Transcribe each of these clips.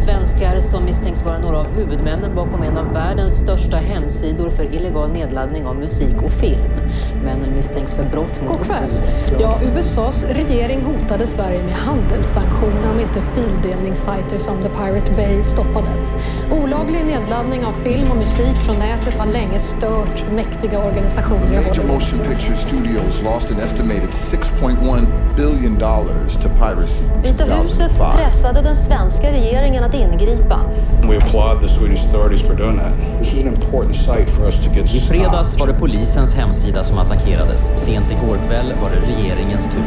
Svenskar som misstänks vara några av huvudmännen bakom en av världens största hemsidor för illegal nedladdning av musik och film. Männen misstänks för brott mot upphovsrättslagen. Ja, USAs regering hotade Sverige med handelssanktioner om inte fildelningssajter som The Pirate Bay stoppades. Olaglig nedladdning av film och musik från nätet har länge stört mäktiga organisationer. Major motion picture studios lost an estimated $6.1 billion to piracy. Vita huset pressade den svenska regeringen att ingripa. We applaud the Swedish authorities for doing that. This was an important site for us to get. I fredags var det polisens hemsida som attackerades. Sent igår kväll var det regeringens tur.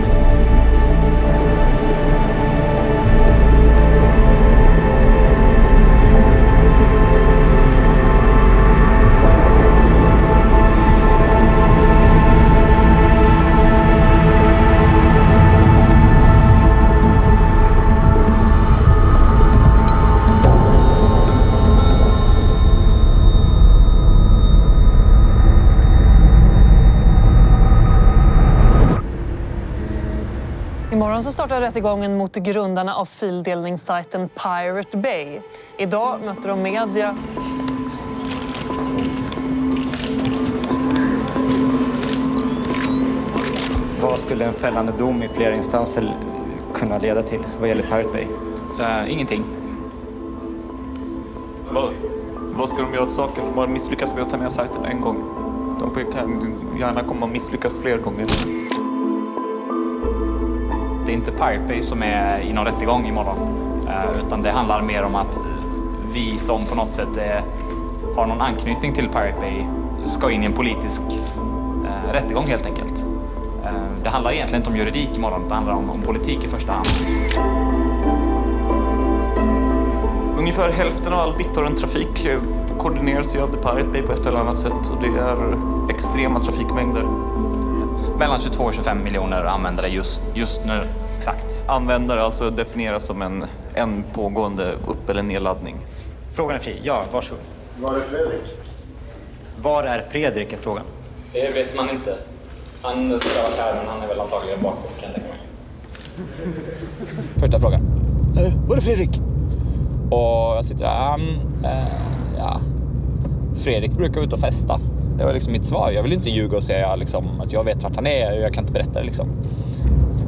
Imorgon så startar rättegången mot grundarna av fildelningssajten Pirate Bay. Idag möter de media. Vad skulle en fällande dom i flera instanser kunna leda till vad gäller Pirate Bay? Ingenting. Vad ska de göra åt saken? De har misslyckats med att ta ner sajten en gång. De kan gärna komma och misslyckas fler gånger. Det är inte Pirate Bay som är i någon rättegång imorgon. Utan det handlar mer om att vi som på något sätt har någon anknytning till Pirate Bay ska in i en politisk rättegång helt enkelt. Det handlar egentligen inte om juridik imorgon, det handlar om politik i första hand. Ungefär hälften av all BitTorrent-trafik koordineras ju av The Pirate Bay på ett eller annat sätt. Och det är extrema trafikmängder. Mellan 22 och 25 miljoner användare just nu, exakt. Användare alltså definieras som en pågående upp- eller nedladdning. Frågan är fri. Ja, varsågod. Var är Fredrik? Var är Fredrik är frågan? Det vet man inte. Han ska vara här, men han är väl antagligen bakför, kan jag tänka mig. Första frågan. Var är Fredrik? Och jag sitter där. Ja. Fredrik brukar ut och festa. Det var liksom mitt svar. Jag vill inte ljuga och säga liksom, att jag vet vart han är. Jag kan inte berätta det liksom.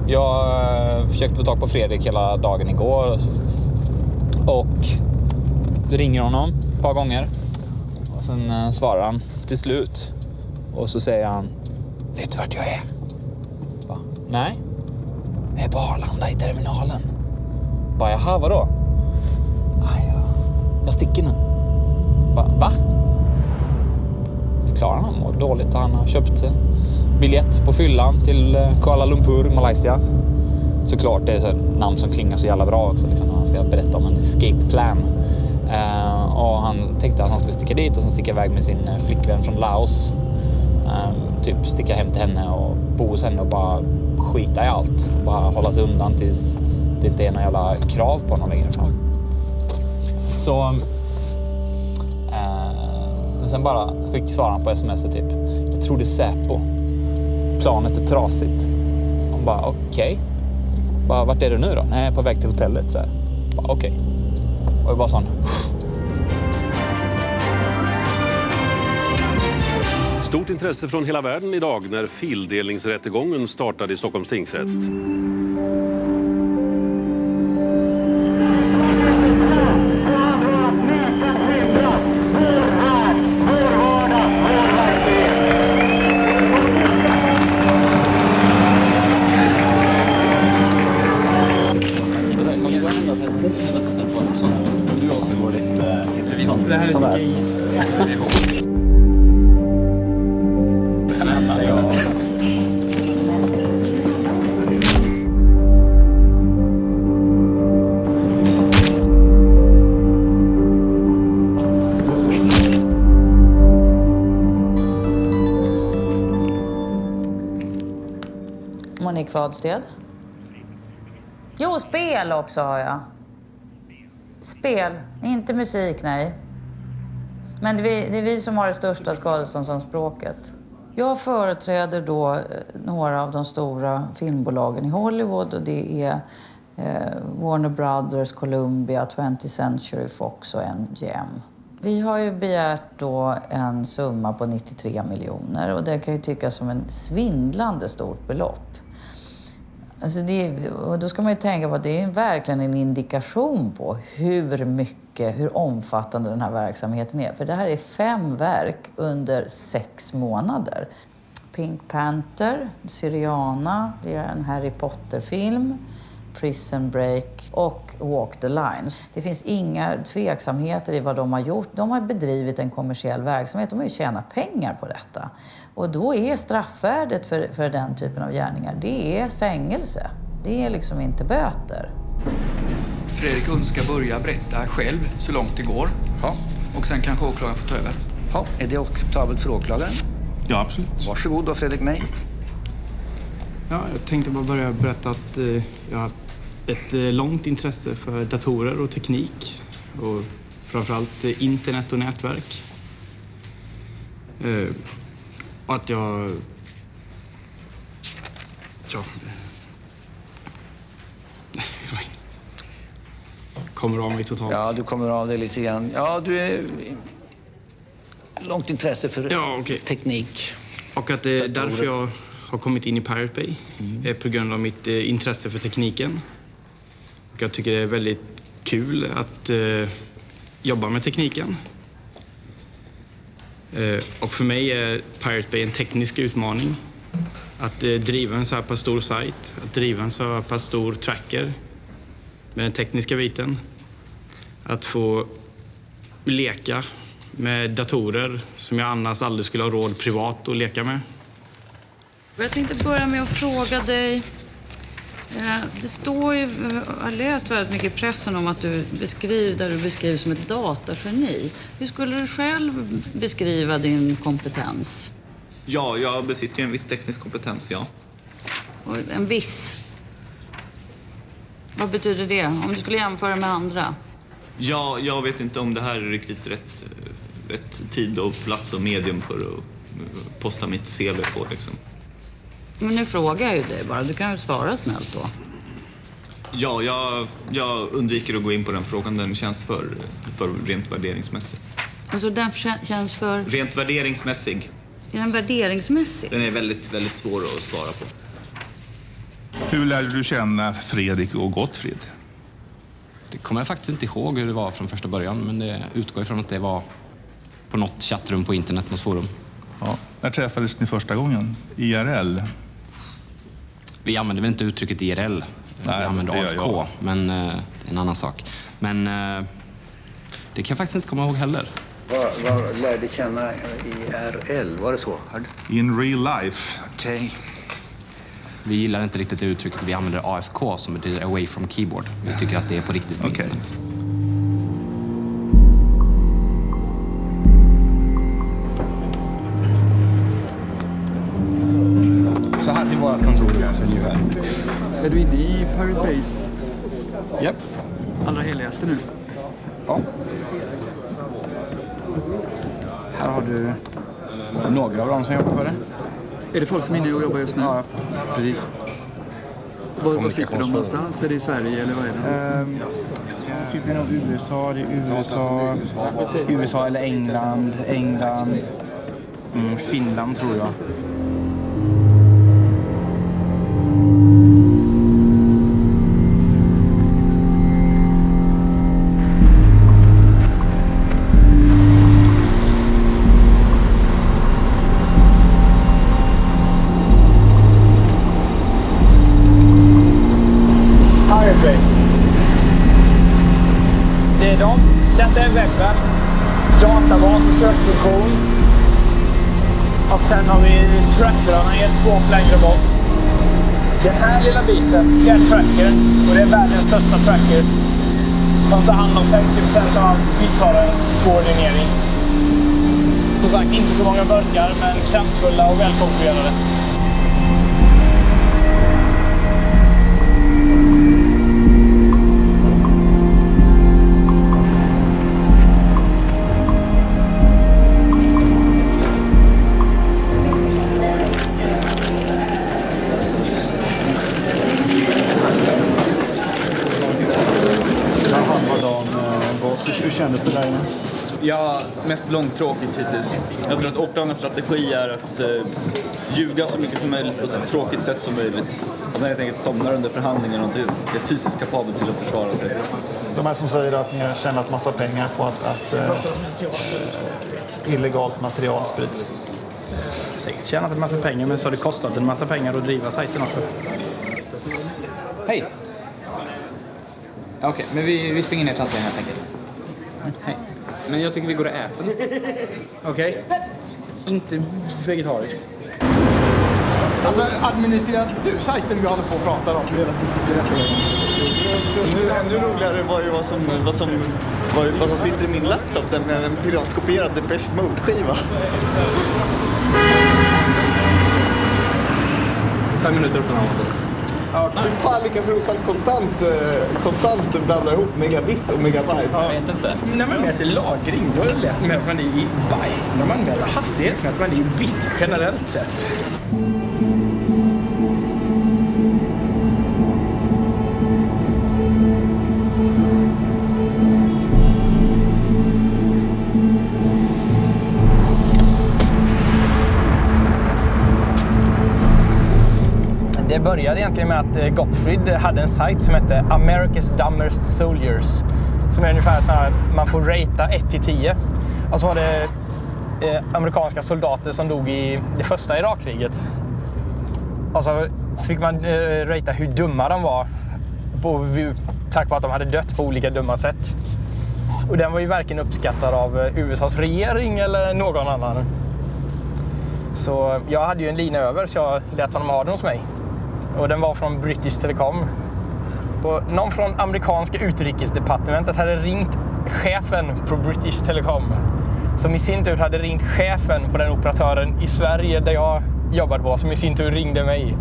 Jag försökte få tag på Fredrik hela dagen igår. Och det ringer honom ett par gånger. Och sen svarar han till slut. Och så säger han: vet du vart jag är? Bara, nej. Jag är på Arlanda i terminalen. Bara, jaha, vadå? Jag sticker nu. Bara, va? Förklarar han mår dåligt och han har köpt en biljett på fyllan till Kuala Lumpur, Malaysia. Såklart, det är ett namn som klingar så jävla bra också. Liksom, han ska berätta om en escape plan. Och han tänkte att han skulle sticka dit och sen sticka iväg med sin flickvän från Laos. Typ sticka hem till henne och bo hos henne och bara skita i allt. Bara hålla sig undan tills det inte är några jävla krav på någon längre fram. Så men sen bara svarade han på sms typ: jag tror det är Säpo. Planet är trasigt. Han bara okej. Bara, vart är du nu då? Nej, på väg till hotellet så här. Bara okej. Och det var sån. Stort intresse från hela världen idag när fildelningsrättegången startade i Stockholms tingsrätt. Monique Wadsted. Jo, spel också har jag. Spel, inte musik, nej. Men det är vi som har det största skadeståndsanspråket. Jag företräder då några av de stora filmbolagen i Hollywood och det är Warner Brothers, Columbia, 20th Century Fox och MGM. Vi har ju begärt då en summa på 93 miljoner och det kan ju tyckas som en svindlande stort belopp. Alltså och då ska man ju tänka på att det är verkligen en indikation på hur omfattande den här verksamheten är. För det här är 5 verk under 6 månader. Pink Panther, Syriana, det är en Harry Potter-film, Prison Break och Walk the Line. Det finns inga tveksamheter i vad de har gjort. De har bedrivit en kommersiell verksamhet. De har ju tjänat pengar på detta. Och då är straffvärdet för den typen av gärningar, det är fängelse. Det är liksom inte böter. Fredrik önskar börja berätta själv så långt det går. Ja. Och sen kanske åklagaren får ta över. Ja, är det acceptabelt för åklagaren? Ja, absolut. Varsågod då, Fredrik. Nej. Ja, jag tänkte bara börja berätta att jag har ett långt intresse för datorer och teknik. Och framförallt internet och nätverk. Och att jag... Ja... kommer av mig totalt. Ja, du kommer av dig lite grann. Ja, du är... Långt intresse för teknik. Och att det är därför jag har kommit in i Pirate Bay. På grund av mitt intresse för tekniken. Och jag tycker det är väldigt kul att jobba med tekniken. Och för mig är Pirate Bay en teknisk utmaning. Att driva en så här pass stor sajt, att driva en så här pass stor tracker med den tekniska biten. Att få leka med datorer som jag annars aldrig skulle ha råd privat att leka med. Jag tänkte börja med att fråga dig. Det står ju, jag har läst väldigt mycket i pressen om att du beskriver som ett datageni. Hur skulle du själv beskriva din kompetens? Ja, jag besitter ju en viss teknisk kompetens, ja. Och en viss? Vad betyder det? Om du skulle jämföra med andra? Ja, jag vet inte om det här är riktigt rätt tid och plats och medium för att posta mitt CV på, liksom. Men nu frågar jag ju dig bara. Du kan väl svara snällt då? Ja, jag undviker att gå in på den frågan. Den känns för rent värderingsmässig. Alltså den känns för... Rent värderingsmässig. Är den värderingsmässig? Den är väldigt, väldigt svår att svara på. Hur lärde du känna Fredrik och Gottfrid? Det kommer jag faktiskt inte ihåg hur det var från första början, men det utgår ifrån att det var på något chattrum på internet, något forum. Ja. När träffades ni första gången? IRL? Vi använder väl inte uttrycket IRL. Vi använder AFK, men en annan sak. Men det kan jag faktiskt inte komma ihåg heller. Vad lärde känna IRL? Var det så? In real life. Okej. Vi gillar inte riktigt det uttrycket. Vi använder AFK som betyder away from keyboard. Vi tycker att det är på riktigt på internet. Så här ser vårt kontor ut ungefär. Är du inne i Pirate Bays? Japp. Allra heligaste nu? Ja. Här har du några av dem som jobbar på det. Är det folk som är inne och jobbar just nu? Ja, precis. Var sitter de någonstans? Är det i Sverige eller vad är det? Det är nog USA, det är USA eller England, Finland tror jag. Detta är webben, databas och sökfunktion. Och sen har vi trackerarna i ett skåp längre bort. Den här lilla biten är tracker och det är världens största tracker som tar hand om 50% av vidtagarkoordinering. Som sagt, inte så många burkar men kraftfulla och välkonkurrerade. kändes det där inne? Ja, mest långtråkigt hittills. Jag tror att åklagarens strategi är att ljuga så mycket som möjligt på så tråkigt sätt som möjligt. Att man helt enkelt somnar under förhandlingen och inte är fysiskt kapabel till att försvara sig. De här som säger att ni har tjänat massa pengar på att illegalt material sprids. Säkert tjänat en massa pengar, men så har det kostat en massa pengar att driva sajten också. Hej! Okej, men vi springer ner till Antingen helt enkelt. Hej. Men jag tycker vi går och äter nästan. Okej. Inte vegetariskt. Alltså, administrerar du sajten vi håller på att prata om? Nu, ännu roligare var ju vad som sitter i min laptop, nämligen en piratkopierad Depeche Mode-skiva. 5 minuter upp och ner. Ja, hur fan lyckas Rosvall konstant blanda ihop megabit och megabyte? Jag vet inte. När man mäter lagring, då är det lätt med att man är i byte. När man mäter hastighet, med att man är i bit generellt sett. Det började egentligen med att Gottfried hade en sajt som hette America's Dumbest Soldiers. Som är ungefär så här, man får ratea 1-10. Och så var det amerikanska soldater som dog i det första Irakkriget. Och så fick man ratea hur dumma de var. Tack vare att de hade dött på olika dumma sätt. Och den var ju verkligen uppskattad av USAs regering eller någon annan. Så jag hade ju en lina över, så jag lät honom ha den hos mig. Och den var från British Telecom. Och någon från amerikanska utrikesdepartementet hade ringt chefen på British Telecom. Som i sin tur hade ringt chefen på den operatören i Sverige där jag jobbade på. Som i sin tur ringde mig.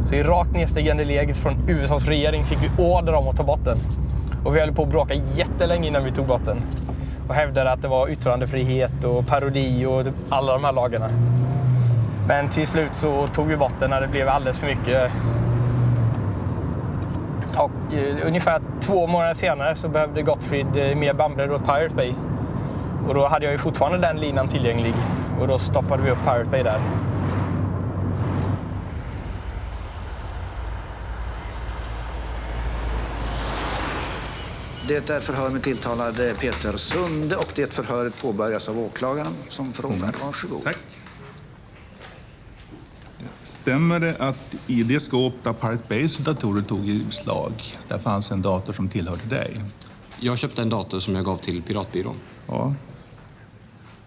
Så i rakt nedstigande läget från USAs regering fick vi order om att ta bort den. Och vi höll på att bråka jättelänge innan vi tog bort den. Och hävdade att det var yttrandefrihet och parodi och alla de här lagarna. Men till slut så tog vi bort den när det blev alldeles för mycket. Och ungefär 2 månader senare så behövde Gottfried mer bandbredd åt Pirate Bay. Och då hade jag ju fortfarande den linan tillgänglig. Och då stoppade vi upp Pirate Bay där. Det är ett förhör med tilltalade Peter Sunde och det förhöret påbörjas av åklagaren som frågar. Varsågod. Tack. Stämmer det att i det skåp där Pirate Bays datorer tog i slag, där fanns en dator som tillhörde dig? Jag köpte en dator som jag gav till Piratbyrån. Ja.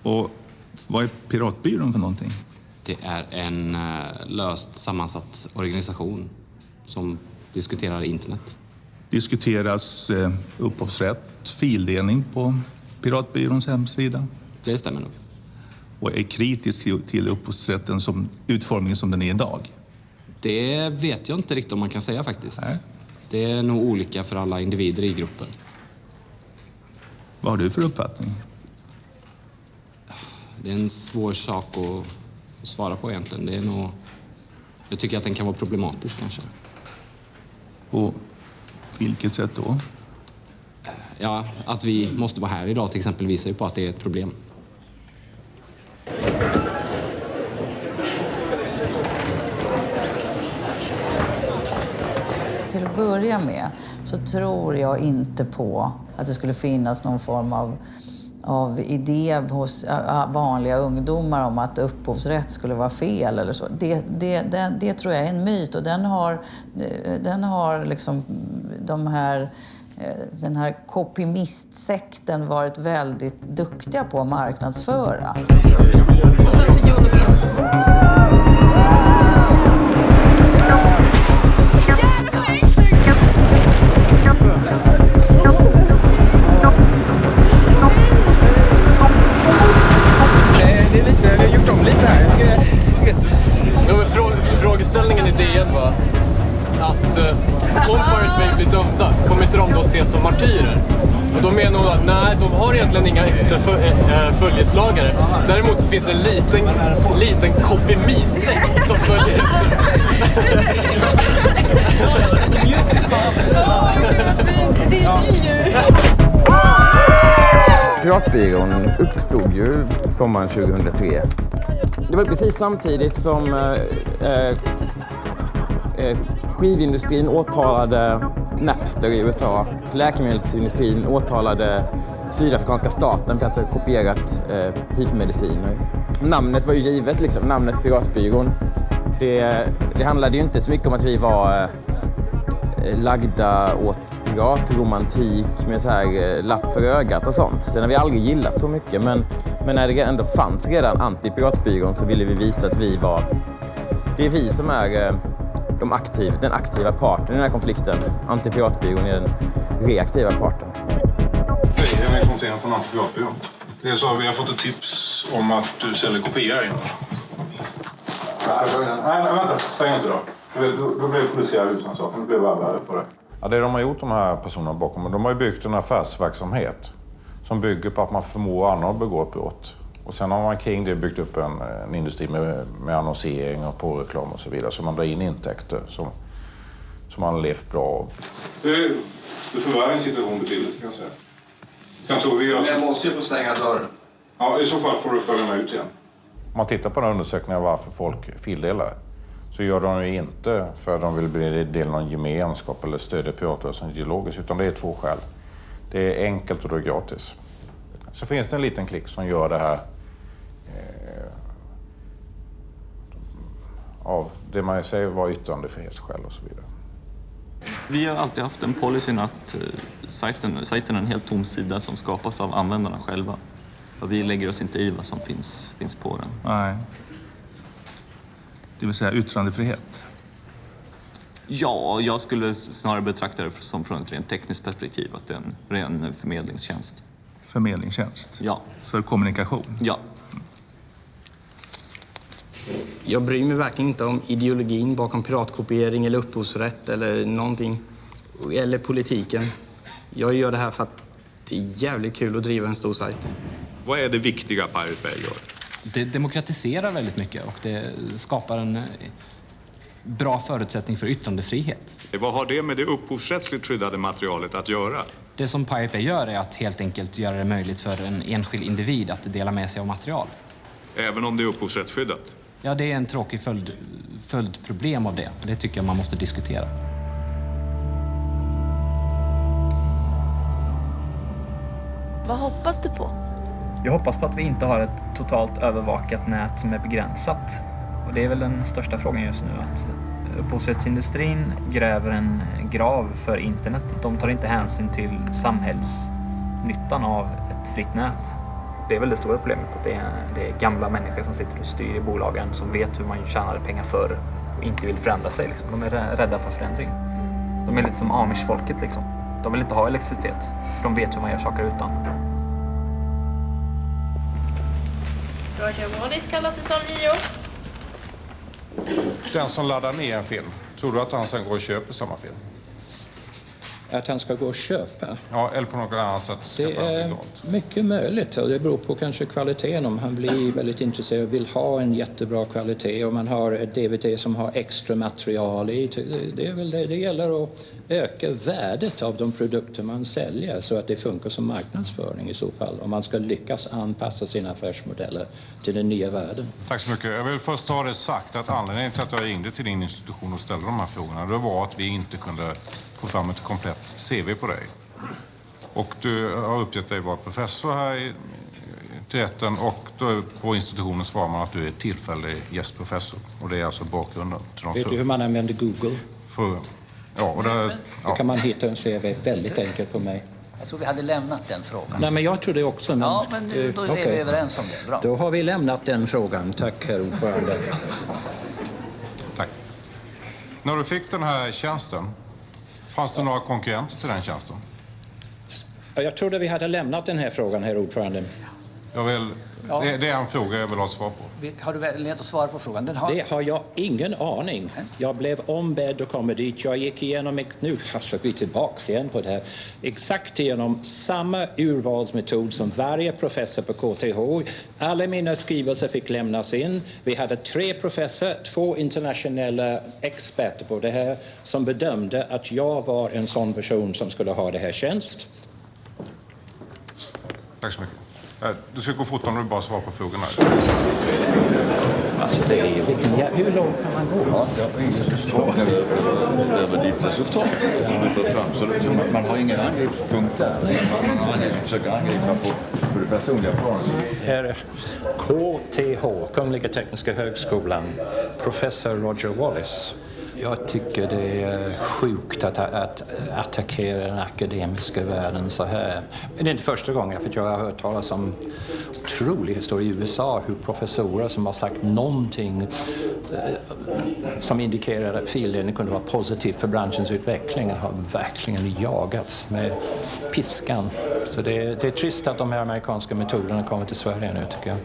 Och vad är Piratbyrån för någonting? Det är en löst sammansatt organisation som diskuterar internet. Diskuteras upphovsrätt, fildelning på Piratbyråns hemsida? Det stämmer nog. Och är kritisk till upphovsrätten som utformningen som den är idag? Det vet jag inte riktigt om man kan säga faktiskt. Nej. Det är nog olika för alla individer i gruppen. Vad har du för uppfattning? Det är en svår sak att svara på egentligen. Det är nog... Jag tycker att den kan vara problematisk kanske. På vilket sätt då? Ja, att vi måste vara här idag till exempel visar ju på att det är ett problem. Till att börja med så tror jag inte på att det skulle finnas någon form av idé hos vanliga ungdomar om att upphovsrätt skulle vara fel eller så. Det tror jag är en myt och den har liksom den här kopimistsekten varit väldigt duktiga på att marknadsföra. Och sen så gjorde vi... Det är lite, vi har gjort om lite här. Ja, men frågeställningen i DN var att om Pirate Bay blir dömda kommer inte de då ses som martyrer. Och då menar hon att nej, de har egentligen inga följeslagare. Däremot så finns en liten kopimissekt som följer. Åh, gud vad fint! Det är ju... Piratbyrån uppstod ju sommaren 2003. Det var precis samtidigt som skivindustrin åtalade Napster i USA. Läkemedelsindustrin åtalade sydafrikanska staten för att ha kopierat HIV-mediciner. Namnet var ju givet, liksom. Namnet Piratbyrån. Det handlade ju inte så mycket om att vi var lagda åt piratromantik med så här lapp för ögat och sånt. Den har vi aldrig gillat så mycket, men när det ändå fanns redan anti-piratbyrån så ville vi visa att vi var... Det är vi som är den aktiva parten i den här konflikten. Anti-piratbyrån är den reaktiva parten. Hej, jag är kommentaren från Anti-piratbyrån. Det är så att vi har fått ett tips om att du säljer kopior in. Nej, vänta. Stäng inte då. Då blir det polisiär husrannsakan. Det blir värre på det. Ja, det de har gjort, de här personerna bakom, de har ju byggt en affärsverksamhet som bygger på att man förmår andra att begå ett brott. Och sen har man kring det byggt upp en industri med annonsering och påreklam och så vidare. Så man drar in intäkter som man har levt bra av. Det förvärrar en situation betydligt, kan jag säga. Jag måste ju få stänga dörren. Ja, i så fall får du följa med ut igen. Om man tittar på den undersökningen varför folk fildelar så gör de ju inte för att de vill bli del av någon gemenskap eller stödja piratrörelsen ideologiskt, utan det är 2 skäl. Det är enkelt och det är gratis. Så finns det en liten klick som gör det här av det man säger var yttrandefrihetsskäl och så vidare. Vi har alltid haft en policyn att sajten är en helt tom sida som skapas av användarna själva. Och vi lägger oss inte i vad som finns på den. Nej. Det vill säga yttrandefrihet? Ja, jag skulle snarare betrakta det som från ett rent tekniskt perspektiv, att det är en ren förmedlingstjänst. Förmedlingstjänst? Ja. För kommunikation? Ja. Jag bryr mig verkligen inte om ideologin bakom piratkopiering eller upphovsrätt eller någonting. Eller politiken. Jag gör det här för att det är jävligt kul att driva en stor sajt. Vad är det viktiga Pirate Bay gör? Det demokratiserar väldigt mycket och det skapar en bra förutsättning för yttrandefrihet. Vad har det med det upphovsrättsligt skyddade materialet att göra? Det som Pirate Bay gör är att helt enkelt göra det möjligt för en enskild individ att dela med sig av material. Även om det är upphovsrättsskyddat? Ja, det är en tråkig följdproblem av det. Det tycker jag man måste diskutera. Vad hoppas du på? Jag hoppas på att vi inte har ett totalt övervakat nät som är begränsat. Och det är väl den största frågan just nu, att upphovsrättsindustrin gräver en grav för internet. De tar inte hänsyn till samhällsnyttan av ett fritt nät. Det är väl det stora problemet, att det är gamla människor som sitter och styr i bolagen som vet hur man tjänade pengar förr och inte vill förändra sig. Liksom. De är rädda för förändring. De är lite som Amish-folket. Liksom. De vill inte ha elektricitet, för de vet hur man gör saker utan. Roger Waters kallar säsong 9. Den som laddar ner en film, tror du att han sen går och köper samma film? Att han ska gå och köpa? Ja, eller på något annat sätt. Det är mycket möjligt. Och det beror på kanske kvaliteten. Om han blir väldigt intresserad och vill ha en jättebra kvalitet. Om man har ett DVD som har extra material i. Det är väl det. Det gäller att öka värdet av de produkter man säljer så att det funkar som marknadsföring i så fall. Om man ska lyckas anpassa sina affärsmodeller till den nya världen. Tack så mycket. Jag vill först ha det sagt att anledningen till att jag ringde till din institution och ställde de här frågorna, det var att vi inte kunde få fram ett komplett CV på dig. Och du har uppgett dig vara professor här till rätten, och då på institutionen svarar man att du är tillfällig gästprofessor. Och det är alltså bakgrunden till de. Vet du hur man använder Google? Då kan man hitta en CV väldigt enkelt på mig. Jag tror vi hade lämnat den frågan. Nej, men jag tror det också. Men, ja, men då är vi överens om det. Bra. Då har vi lämnat den frågan. Tack, herr ordförande. Tack. När du fick den här tjänsten, fanns det några konkurrenter till den tjänsten? Jag trodde vi hade lämnat den här frågan, herr ordförande. Det är en fråga jag vill ha svar på. Har du möjlighet att svara på frågan? Det har jag ingen aning. Jag blev ombedd att komma dit. Jag gick igenom, nu ska vi tillbaka igen på det här, exakt igenom samma urvalsmetod som varje professor på KTH. Alla mina skrivelser fick lämnas in. Vi hade 3 professorer, 2 internationella experter på det här som bedömde att jag var en sån person som skulle ha det här tjänst. Tack så mycket. Du ska gå fort om du bara svarar på frågorna. Alltså det är hur långt kan man gå? Ja, jag har ingen förslag över ditt resultat som du för fram. Så man har inga angreppspunkter. Man försöker angripa på det personliga planet. Här är KTH, Kungliga Tekniska Högskolan, professor Roger Wallace. Jag tycker det är sjukt att attackera den akademiska världen så här. Men det är inte första gången, för jag har hört talas om otrolig historia i USA, hur professorer som har sagt någonting som indikerar att fildelning kunde vara positivt för branschens utveckling har verkligen jagats med piskan. Så det är trist att de här amerikanska metoderna kommer till Sverige nu, tycker jag.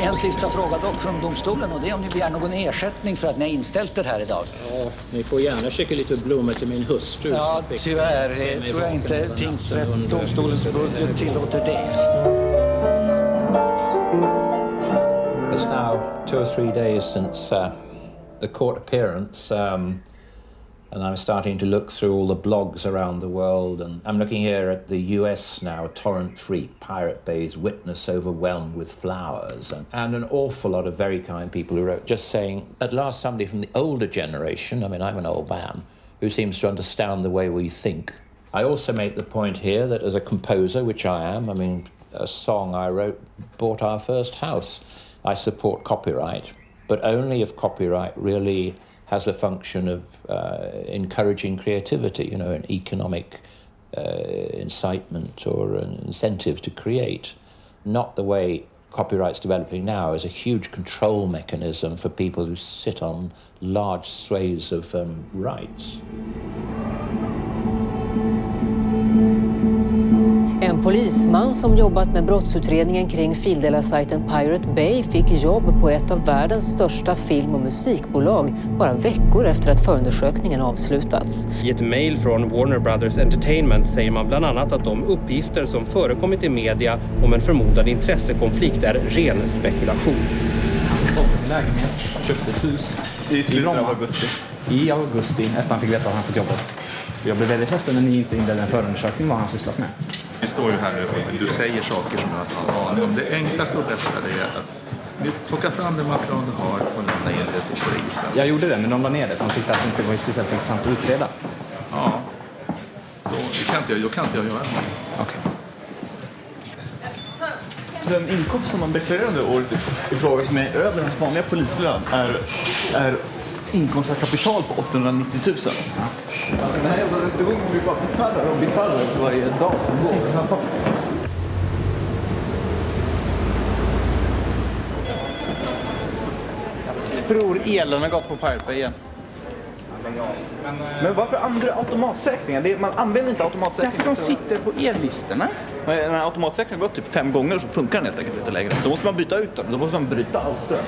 En sista fråga dock från domstolen, och det är om ni begär någon ersättning för att ni har inställt er här idag. Ja, ni får gärna skicka lite blommor till min hustru. Ja, tyvärr tror jag inte domstolens budget tillåter det. It's now 2 or 3 days since the court appearance, and I'm starting to look through all the blogs around the world, and I'm looking here at the US now, torrent-free Pirate Bay's witness overwhelmed with flowers, and an awful lot of very kind people who wrote just saying, at last somebody from the older generation, I mean I'm an old man, who seems to understand the way we think. I also make the point here that as a composer, which I am, I mean a song I wrote bought our first house. I support copyright, but only if copyright really has a function of encouraging creativity, you know, an economic incitement or an incentive to create. Not the way copyright's developing now as a huge control mechanism for people who sit on large swathes of rights. En polisman som jobbat med brottsutredningen kring fildelarsajten Pirate Bay fick jobb på ett av världens största film- och musikbolag bara veckor efter att förundersökningen avslutats. I ett mejl från Warner Brothers Entertainment säger man bland annat att de uppgifter som förekommit i media om en förmodad intressekonflikt är ren spekulation. Han sålde sin lägenhet, köpte ett hus i slutet av augusti. I augusti, efter han fick veta att han fick jobbet. Jag blev väldigt ledsen när ni inte inledde en förundersökning vad han sysslat med. Vi står ju här nu och du säger saker som jag inte har aning om. Det enklaste och bästa är att du plockar fram det material du har och lämnar in det till polisen. Jag gjorde det, men de la ner det för de tyckte att det inte var speciellt intressant att utreda. Ja, då kan inte jag göra det. Okej. Den inkomst som man deklarerade året i fråga som är över den vanliga polislön är inkomst av kapital på 890 000. Alltså den här jävla rättegången blir bara bizarrare för varje dag som går. Jag tror elen har gått på Pirate Bay igen. Men varför andra automatsäkringar? Man använder inte automatsäkringar. Därför de sitter på ellistorna. När automatsäkringen har gått typ 5 gånger så funkar den helt enkelt lite längre. Då måste man byta ut den. Då måste man bryta all ström.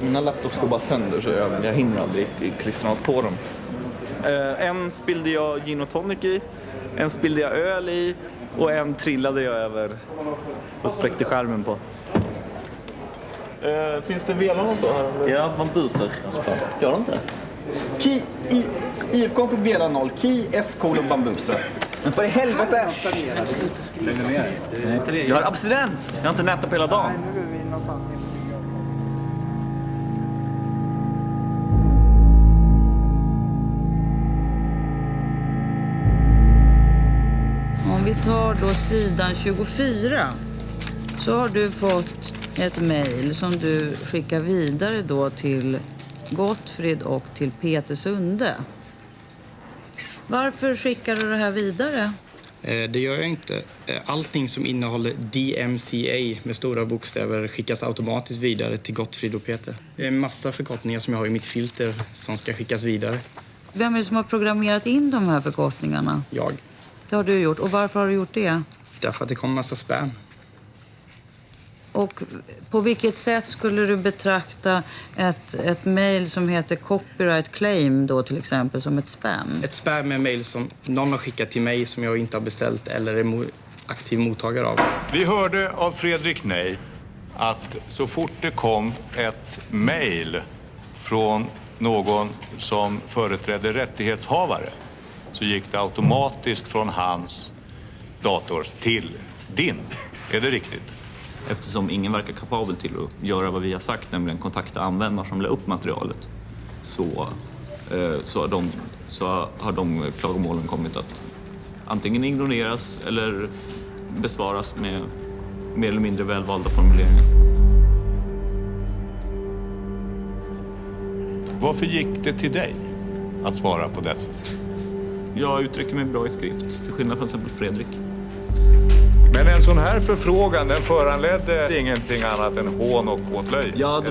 Mina laptops går bara sönder så jag hinner aldrig klistra något på dem. En spillde jag gin och tonic i, en spillde jag öl i och en trillade jag över och spräckte skärmen på. Finns det velan och så här? Ja, man busar. Gör de inte? IFK fick vela 0, Ki, SK och bambuser. Men för i helvete! Jag har abstinens! Jag har inte nätat på hela dagen. Om vi tar då sidan 24 så har du fått ett mejl som du skickar vidare då till Gottfrid och till Peter Sunde. Varför skickar du det här vidare? Det gör jag inte. Allting som innehåller DMCA med stora bokstäver skickas automatiskt vidare till Gottfrid och Peter. Det är en massa förkortningar som jag har i mitt filter som ska skickas vidare. Vem är det som har programmerat in de här förkortningarna? Jag. Det har du gjort. Och varför har du gjort det? Därför att det kommer en massa spam. Och på vilket sätt skulle du betrakta ett mejl som heter copyright claim då till exempel som ett spam? Ett spam är mejl som någon har skickat till mig som jag inte har beställt eller är aktiv mottagare av. Vi hörde av Fredrik Ney att så fort det kom ett mejl från någon som företrädde rättighetshavare så gick det automatiskt från hans dator till din. Är det riktigt? Eftersom ingen verkar kapabel till att göra vad vi har sagt, nämligen kontakta användare som la upp materialet, så har de klagomålen kommit att antingen ignoreras eller besvaras med mer eller mindre välvalda formuleringar. Varför gick det till dig att svara på det? Jag uttrycker mig bra i skrift, till skillnad från exempel Fredrik. Men en sån här förfrågan, den föranledde ingenting annat än hån och åtlöj? Ja,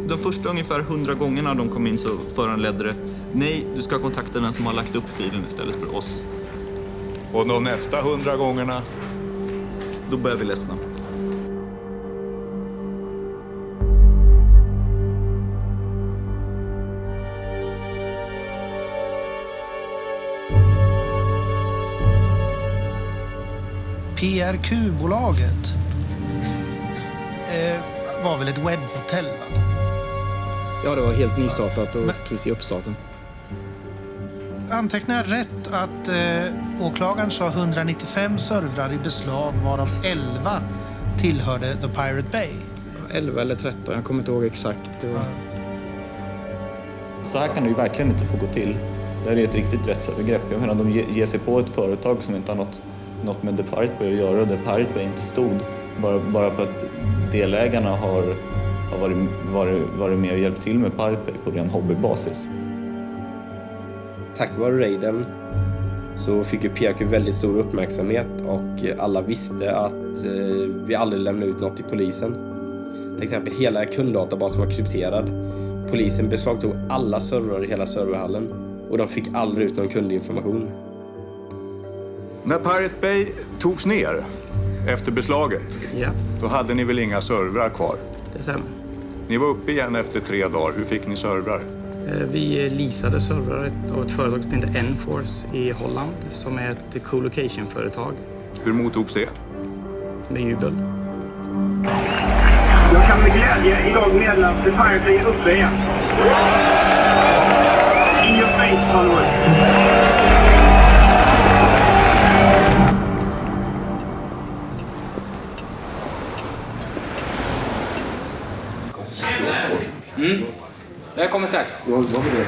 de första ungefär 100 gångerna de kom in så föranledde det: nej, du ska kontakta den som har lagt upp filen istället för oss. Och de nästa 100 gångerna? Då börjar vi ledsna. PRQ-bolaget var väl ett webbhotell, va? Ja, det var helt nystartat och precis i uppstarten. Antecknar jag rätt att åklagaren sa 195 servrar i beslag, varav 11 tillhörde The Pirate Bay? 11 eller 13, jag kommer inte ihåg exakt. Så här kan det ju verkligen inte få gå till. Det här är ett riktigt rättsövergrepp. Jag menar, de ger sig på ett företag som inte har något med The Pirate Bay att göra, och The Pirate Bay inte stod bara för att delägarna har varit med och hjälpt till med Pirate Bay på ren hobbybasis. Tack vare raiden så fick ju PRQ väldigt stor uppmärksamhet och alla visste att vi aldrig lämnade ut något till polisen. Till exempel hela kunddatabasen var krypterad. Polisen beslagtog alla servrar i hela serverhallen och de fick aldrig ut någon kundinformation. När Pirate Bay togs ner efter beslaget, då hade ni väl inga servrar kvar? Det stämmer. Ni var uppe igen efter 3 dagar. Hur fick ni servrar? Vi leasade servrar av ett företag som heter Enforce i Holland, som är ett co-location-företag. Hur mottogs det? Med jubel. Jag kan med glädje idag meddela att The Pirate Bay är uppe igen. In your face, followers. Jag kommer strax. Vad var det?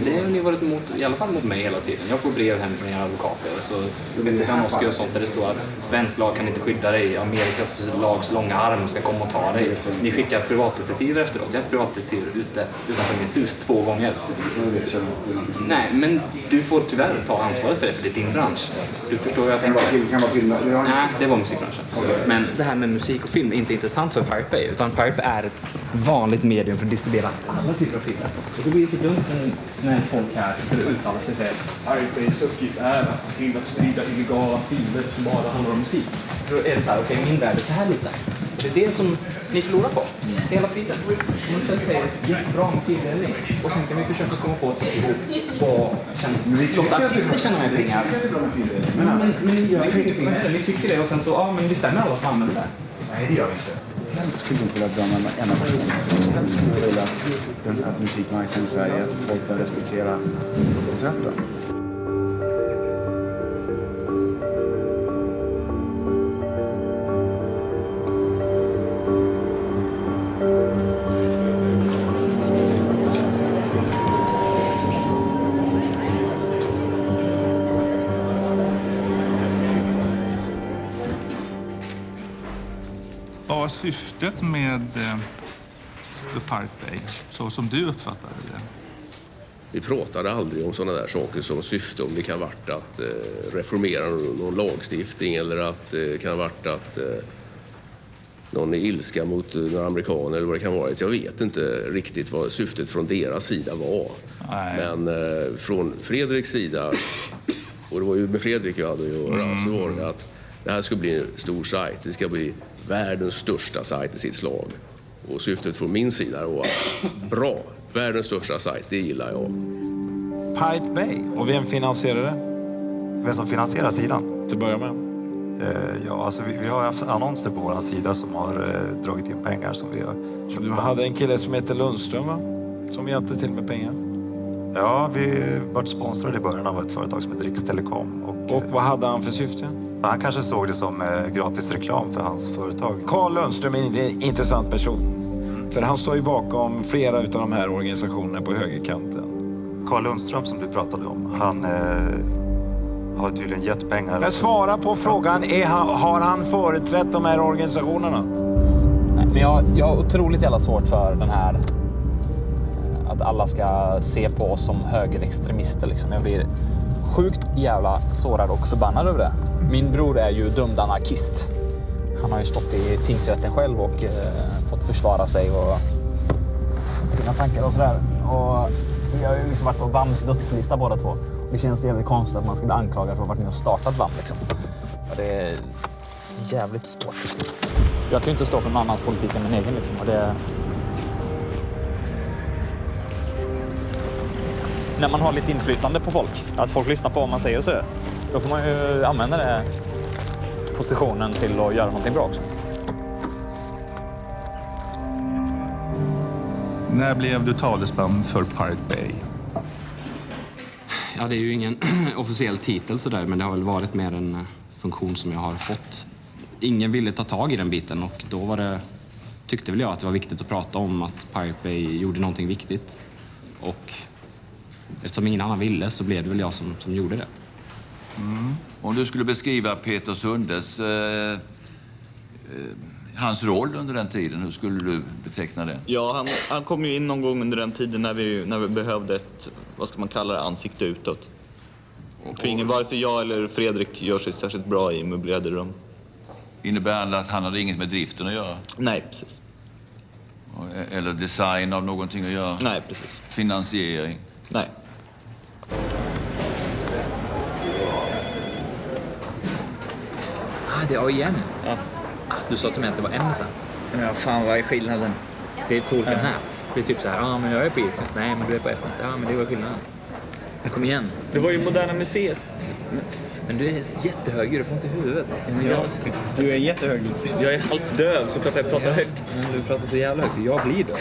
Det har ni varit emot, i alla fall mot mig hela tiden. Jag får brev hem från era advokater. Så Hanoski och sånt där det står att svensk lag kan inte skydda dig. Amerikas lags långa arm ska komma och ta dig. Ni skickar privatdetektiver efter oss. Jag har haft privatdetektiver utanför mitt hus 2 gånger. Nej, men du får tyvärr ta ansvaret för det, för det är din bransch. Du förstår hur jag tänker. Kan vara film? Nej, det var musikbranschen. Men det här med musik och film är inte intressant för Pirate Bay, utan Pirate Bay är ett vanligt medium för att distribuera alla typer av filmer. Och det blir så dumt när folk här skulle uttala sig och säga att Pirate Bays uppgift är att se till att sprida illegala filmer som bara handlar om musik. Då är det så här, okej, min värld är så här lite. Det är det som ni förlorar på hela tiden. Om man istället säger bra med filmdelning och sen kan vi försöka komma på ett sätt ihop och låta artister känna med pengar. Men ni gör ingenting med det. Ni tycker det och sen så, ja men vi stämmer alla som använder det. Nej, det gör vi inte. Helst skulle inte vilja döma en enda person. Helst skulle jag vilja att musikmarknaden i Sverige, att folk bör respektera upphovsrätten. Vad var syftet med The Pirate Bay, så som du uppfattade det? Vi pratade aldrig om sådana där saker som syfte, om det kan ha varit att reformera någon lagstiftning eller att det kan ha varit att någon är ilska mot några amerikaner eller vad det kan vara. Jag vet inte riktigt vad syftet från deras sida var. Nej. Men från Fredriks sida, och det var ju med Fredrik jag hade att göra, så var det att det här ska bli en stor sajt. Det ska bli världens största sajt i sitt slag. Och syftet från min sida var bra. Världens största sajt, det gillar jag. Pirate Bay. Och vem finansierar det? Vem som finansierar sidan? Till att börja med. Ja, alltså vi har haft annonser på vår sida som har dragit in pengar som vi har köpt. Du hade en kille som heter Lundström, va? Som hjälpte till med pengar. Ja, vi varit sponsrade i början av ett företag som heter Rikstelekom. Och vad hade han för syfte? Han kanske såg det som gratis reklam för hans företag. Carl Lundström är en intressant person. För han står ju bakom flera av de här organisationerna på högerkanten. Carl Lundström som du pratade om, han har tydligen gett pengar. Men svara på frågan, har han företrätt de här organisationerna? Men jag har otroligt jävla svårt för den här att alla ska se på oss som högerextremister. Liksom. Jag blir sjukt jävla sårad och förbannad över det. Min bror är ju dömd anarkist. Han har ju stått i tingsrätten själv och fått försvara sig och sina tankar och sådär. Och vi har ju liksom varit på VAMs dödslista båda två. Det känns jävligt konstigt att man ska bli anklagad för att ha varit med och startat VAM liksom. Och det är så jävligt svårt. Jag kan ju inte stå för någon annans politik än min egen liksom. Och det... När man har lite inflytande på folk, att folk lyssnar på vad man säger och sådär, då får man ju använda den positionen till att göra någonting bra också. När blev du talesman för Pirate Bay? Ja, det är ju ingen officiell titel sådär, men det har väl varit mer en funktion som jag har fått. Ingen ville ta tag i den biten och då tyckte väl jag att det var viktigt att prata om att Pirate Bay gjorde någonting viktigt. Och eftersom ingen annan ville så blev det väl jag som gjorde det. Mm. Om du skulle beskriva Peter Sundes, hans roll under den tiden, hur skulle du beteckna det? Ja, han kom ju in någon gång under den tiden när vi behövde ett, vad ska man kalla det, ansikte utåt. För ingen, vare sig jag eller Fredrik gör sig särskilt bra i möblerade rum. Innebär det att han hade inget med driften att göra? Nej, precis. Eller design av någonting att göra? Nej, precis. Finansiering? Nej. Det är AIM. Ja. Du sa till mig att det var M sen. Ja, fan, vad är skillnaden? Det är två olika nät. Det är typ så här, men jag är på Irknet. Nej, men du är på F-net. Ja, men det var skillnaden. Men kom igen. Det var ju Moderna Museet. Men du är jättehög, du får inte i huvudet. Du är jättehög. Jag är halvt döv, så jag pratar högt. Men du pratar så jävla högt, så jag blir döv.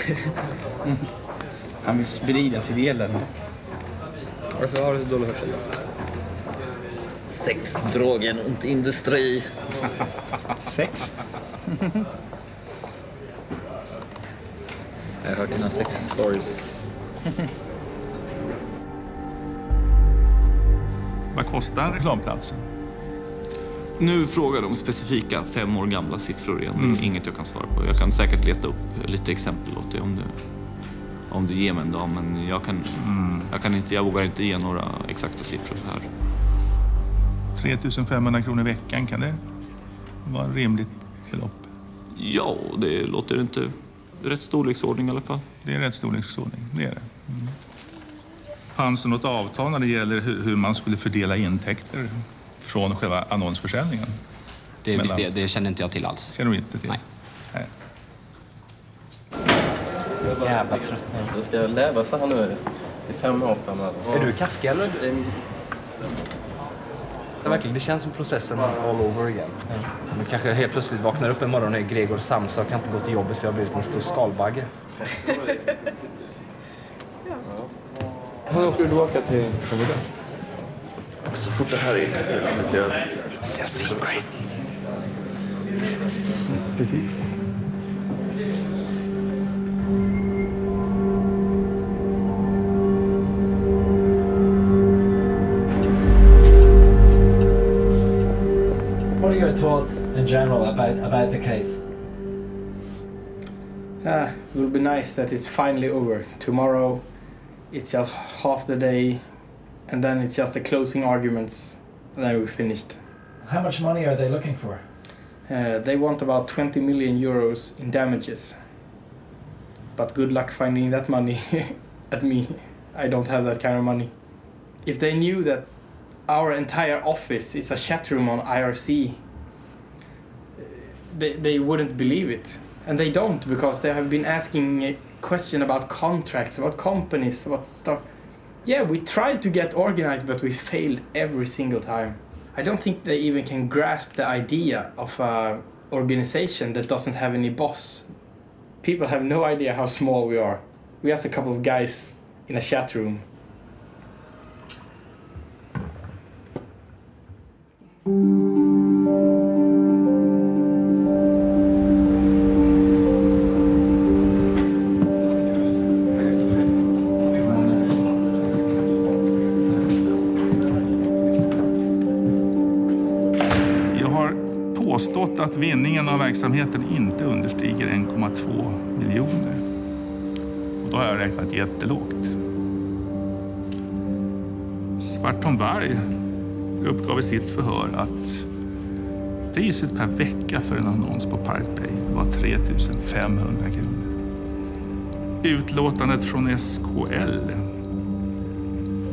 Han vill sprida sitt elände. Varför har du så dålig hörsel? Sex, drogen och industri. Sex? Jag har hört dina sex stories. Vad kostar reklamplatsen? Nu frågar de specifika 5 år gamla siffror igen. Inget jag kan svara på. Jag kan säkert leta upp lite exempel åt dig om du ger mig en dag. Men jag vågar inte ge några exakta siffror så här. 3 500 kronor i veckan, kan det vara ett rimligt belopp? Ja, det låter inte rätt storleksordning i alla fall. Det är rätt storleksordning, det är det. Fanns det något avtal när det gäller hur man skulle fördela intäkter från själva annonsförsäljningen? Det känner inte jag till alls. Känner du inte till? Nej. Jävla trött. Jag ska leva för han nu. Det är 5 år framöver. Är du Kafka eller? Ja, verkligen. Det känns som processen all over again. Ja. Man kanske helt plötsligt vaknar upp en morgon och är Gregor Samsa och kan inte gå till jobbet för jag har blivit en stor skalbagge. Hur åker du åka till Komodo? Så fort det här är landet över. It's a secret. Precis. What are your thoughts in general about the case? It will be nice that it's finally over. Tomorrow it's just half the day and then it's just the closing arguments and then we're finished. How much money are they looking for? They want about 20 million euros in damages. But good luck finding that money at me. I don't have that kind of money. If they knew that our entire office is a chat room on IRC, they wouldn't believe it. And they don't, because they have been asking a question about contracts, about companies, about stuff. Yeah, we tried to get organized, but we failed every single time. I don't think they even can grasp the idea of an organization that doesn't have any boss. People have no idea how small we are. We're just a couple of guys in a chat room samt att vinningen av verksamheten inte understiger 1,2 miljoner. Och då har jag räknat jättelågt. Svartholm Varg uppgav i sitt förhör att priset per vecka för en annons på Pirate Bay var 3 500 kronor. Utlåtandet från SKL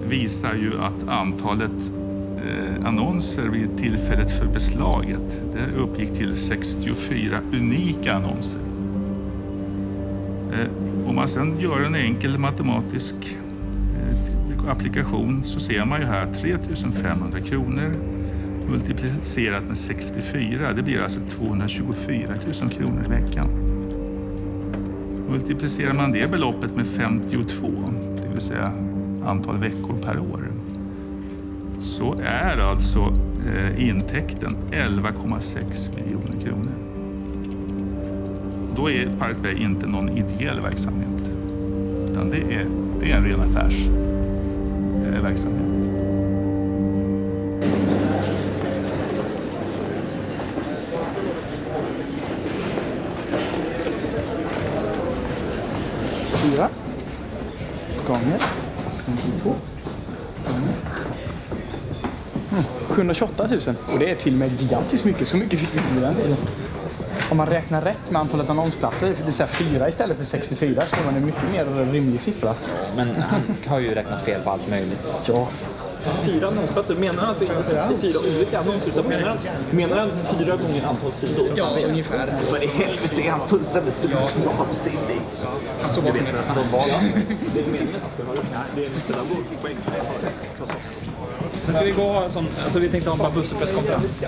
visar ju att antalet annonser vid tillfället för beslaget det uppgick till 64 unika annonser. Om man sedan gör en enkel matematisk applikation så ser man ju här 3 500 kronor multiplicerat med 64. Det blir alltså 224 000 kronor i veckan. Multiplicerar man det beloppet med 52, det vill säga antal veckor per år, så är alltså intäkten 11,6 miljoner kronor. Då är Pirate Bay inte någon ideell verksamhet, utan det är en ren affärsverksamhet. Gånger 52 728 000. Och det är till och med gigantiskt mycket. Så mycket fick vi inte den tiden. Om man räknar rätt med antalet annonsplatser, för det är 4 istället för 64, så får man en mycket mer rimlig siffra. Men han har ju räknat fel på allt möjligt. Ja. 4 annonsplatser, menar han alltså inte 64 olika annonser, utan menar han 4 gånger antal sidor? Ja, ungefär. För i helvete är han fullständigt vansinnig. Han står bakom det. Det är meningen att han ska höra det. Det är en pedagogisk poäng. Men ska vi gå och ha en sån, alltså vi tänkte ha en Babusser-presskonferens.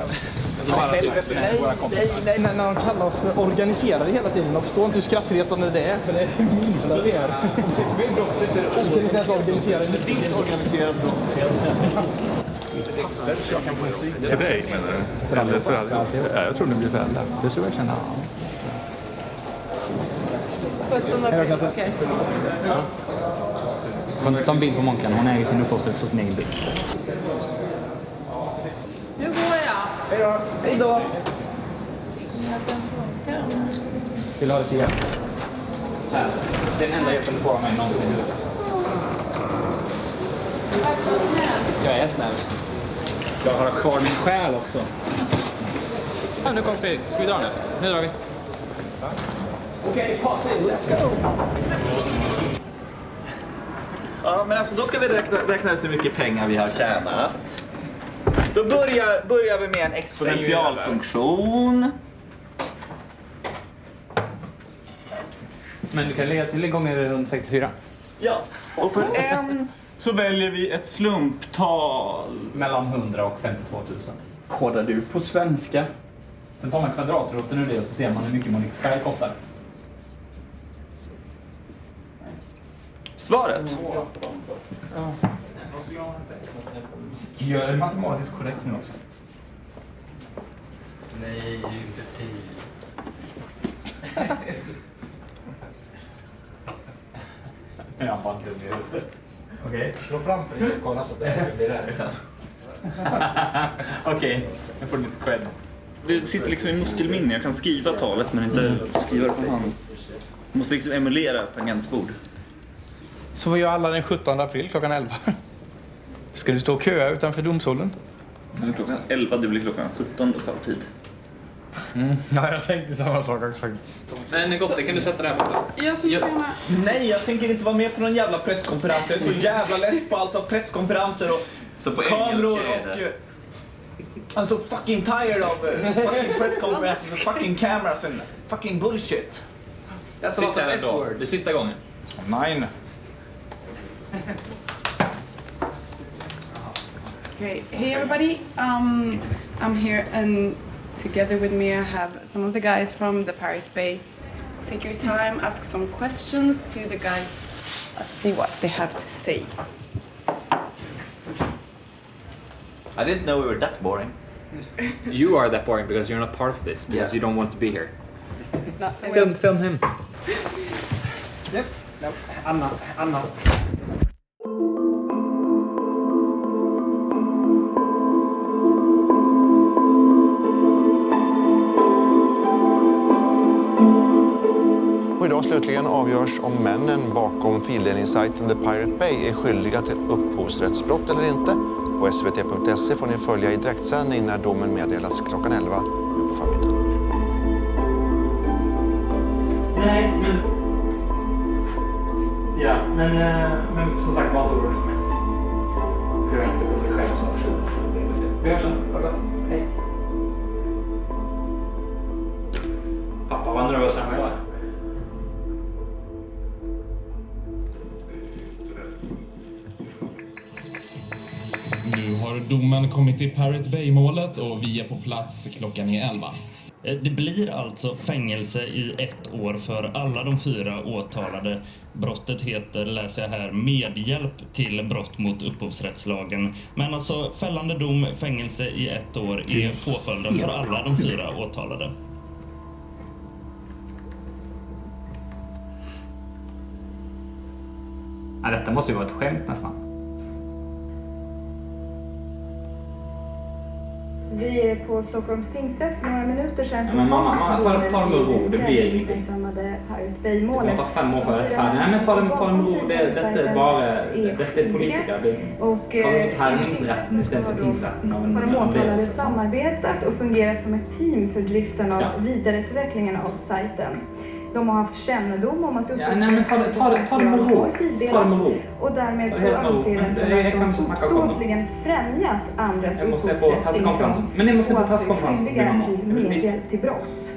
Nej, när de kallar oss för organiserade hela tiden. De förstår inte hur skrattretande det är, för det är det minsta det är. Det är brottsligt, så är det inte ens organiserade. Disorganiserad brottslighet. För dig menar du? Eller för alla? Ja, jag tror det blir för alla. Det tror jag verkligen. Okej. Får inte ta en bild på Månkan, hon äger sin upphovsrätt på sin egen bild. Nu går jag. Hej då. Hej då. Att den funkar. Vill du ha det till hjälp? Den enda hjälpen du får av mig någonsin. Tack så snällt. Jag är snäll. Jag har kvar min själ också. Ja, nu kommer Fredrik. Ska vi dra nu? Nu drar vi. Okej, pass in. Let's go. Ja, men alltså då ska vi räkna ut hur mycket pengar vi har tjänat. Då börjar vi med en exponentialfunktion. Men du kan lägga till gånger runt 64. Ja, och för en så väljer vi ett slumptal. Mellan 100 och 52 000. Kodar du på svenska? Sen tar man kvadratroten ur det och så ser man hur mycket Monix Sky kostar. Svaret? Ja. Gör det matematiskt korrekt nu också. Nej, inte fri. Jag bara inte med. Okej, slå fram för dig och kolla så att det blir rätt. Okej, jag får lite cred. Det sitter liksom i muskelminne. Jag kan skriva talet men inte skriva det från hand. Jag måste liksom emulera ett tangentbord. Så vad gör alla den 17 april klockan 11? Ska du stå och köa utanför domstolen? Klockan 11, det blir klockan 17 lokal tid. Ja, jag tänkte samma sak också faktiskt. Men Gotte, kan du sätta det här på? Nej, jag tänker inte vara med på någon jävla presskonferens. Jag är så jävla less på allt av presskonferenser och så på kameror och... I'm so fucking tired of fucking press conferences and fucking cameras and fucking bullshit. That's a lot of F-word. Det är sista gången. Nej. Okay, hey everybody. I'm here and together with me I have some of the guys from the Pirate Bay. Take your time, ask some questions to the guys. Let's see what they have to say. I didn't know we were that boring. You are that boring because you're not part of this, because you don't want to be here. Film him. Yep. No, I'm not. slutligen avgörs om männen bakom fildelningssajten The Pirate Bay är skyldiga till upphovsrättsbrott eller inte. På svt.se får ni följa i direktsändning när domen meddelas klockan 11 på förmiddagen. Nej, men... Ja, men som sagt, var inte orolig för mig. Jag är inte orolig själv så. Vi hörs sen. Ha det gott. Hej. Pappa var nervös än vad jag är. Nu har domen kommit till Pirate Bay-målet och vi är på plats, klockan är 11. Det blir alltså fängelse i 1 år för alla de 4 åtalade. Brottet heter, läser jag här, medhjälp till brott mot upphovsrättslagen. Men alltså fällande dom, fängelse i 1 år är påföljden för alla de 4 åtalade. Ja, detta måste ju vara ett skämt nästan. Vi är på Stockholms tingsrätt för några minuter sedan. Ja, men mamma, ta dem med ro. Det blir ingenting. Pirate Bay-målet. Det kommer ta 5 år för rätt. Nej, men ta dem med ro. Detta är politiker. Och härningsrätten istället för tingsrätten. Har de åtalade samarbetat och fungerat som ett team för driften av vidareutvecklingen av sajten. De har haft kännedom om att upphovsrättsmaterial har fildelats och därmed så anser rätten att de uppsåtligen främjat andras upphovsrättsintrång och alltså är skyldiga till medhjälp till brott.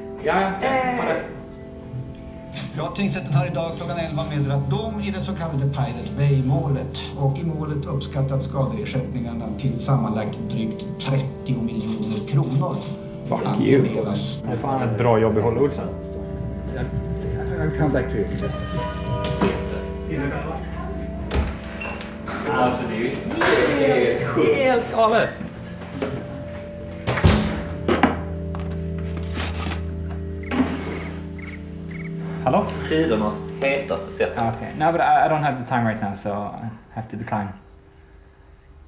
Ja, tingsrätten har idag klockan 11 meddelat dom i det så kallade Pirate Bay-målet. Och i målet uppskattat skadeersättningarna till sammanlagt drygt 30 miljoner kronor. Fuck you. Det är fan ett bra jobb i Hollywood sen. I'll come back to you. Alltså det är ju helt galet. Hello? Tidernas hetaste sätt. Okay. No, but I don't have the time right now, so I have to decline.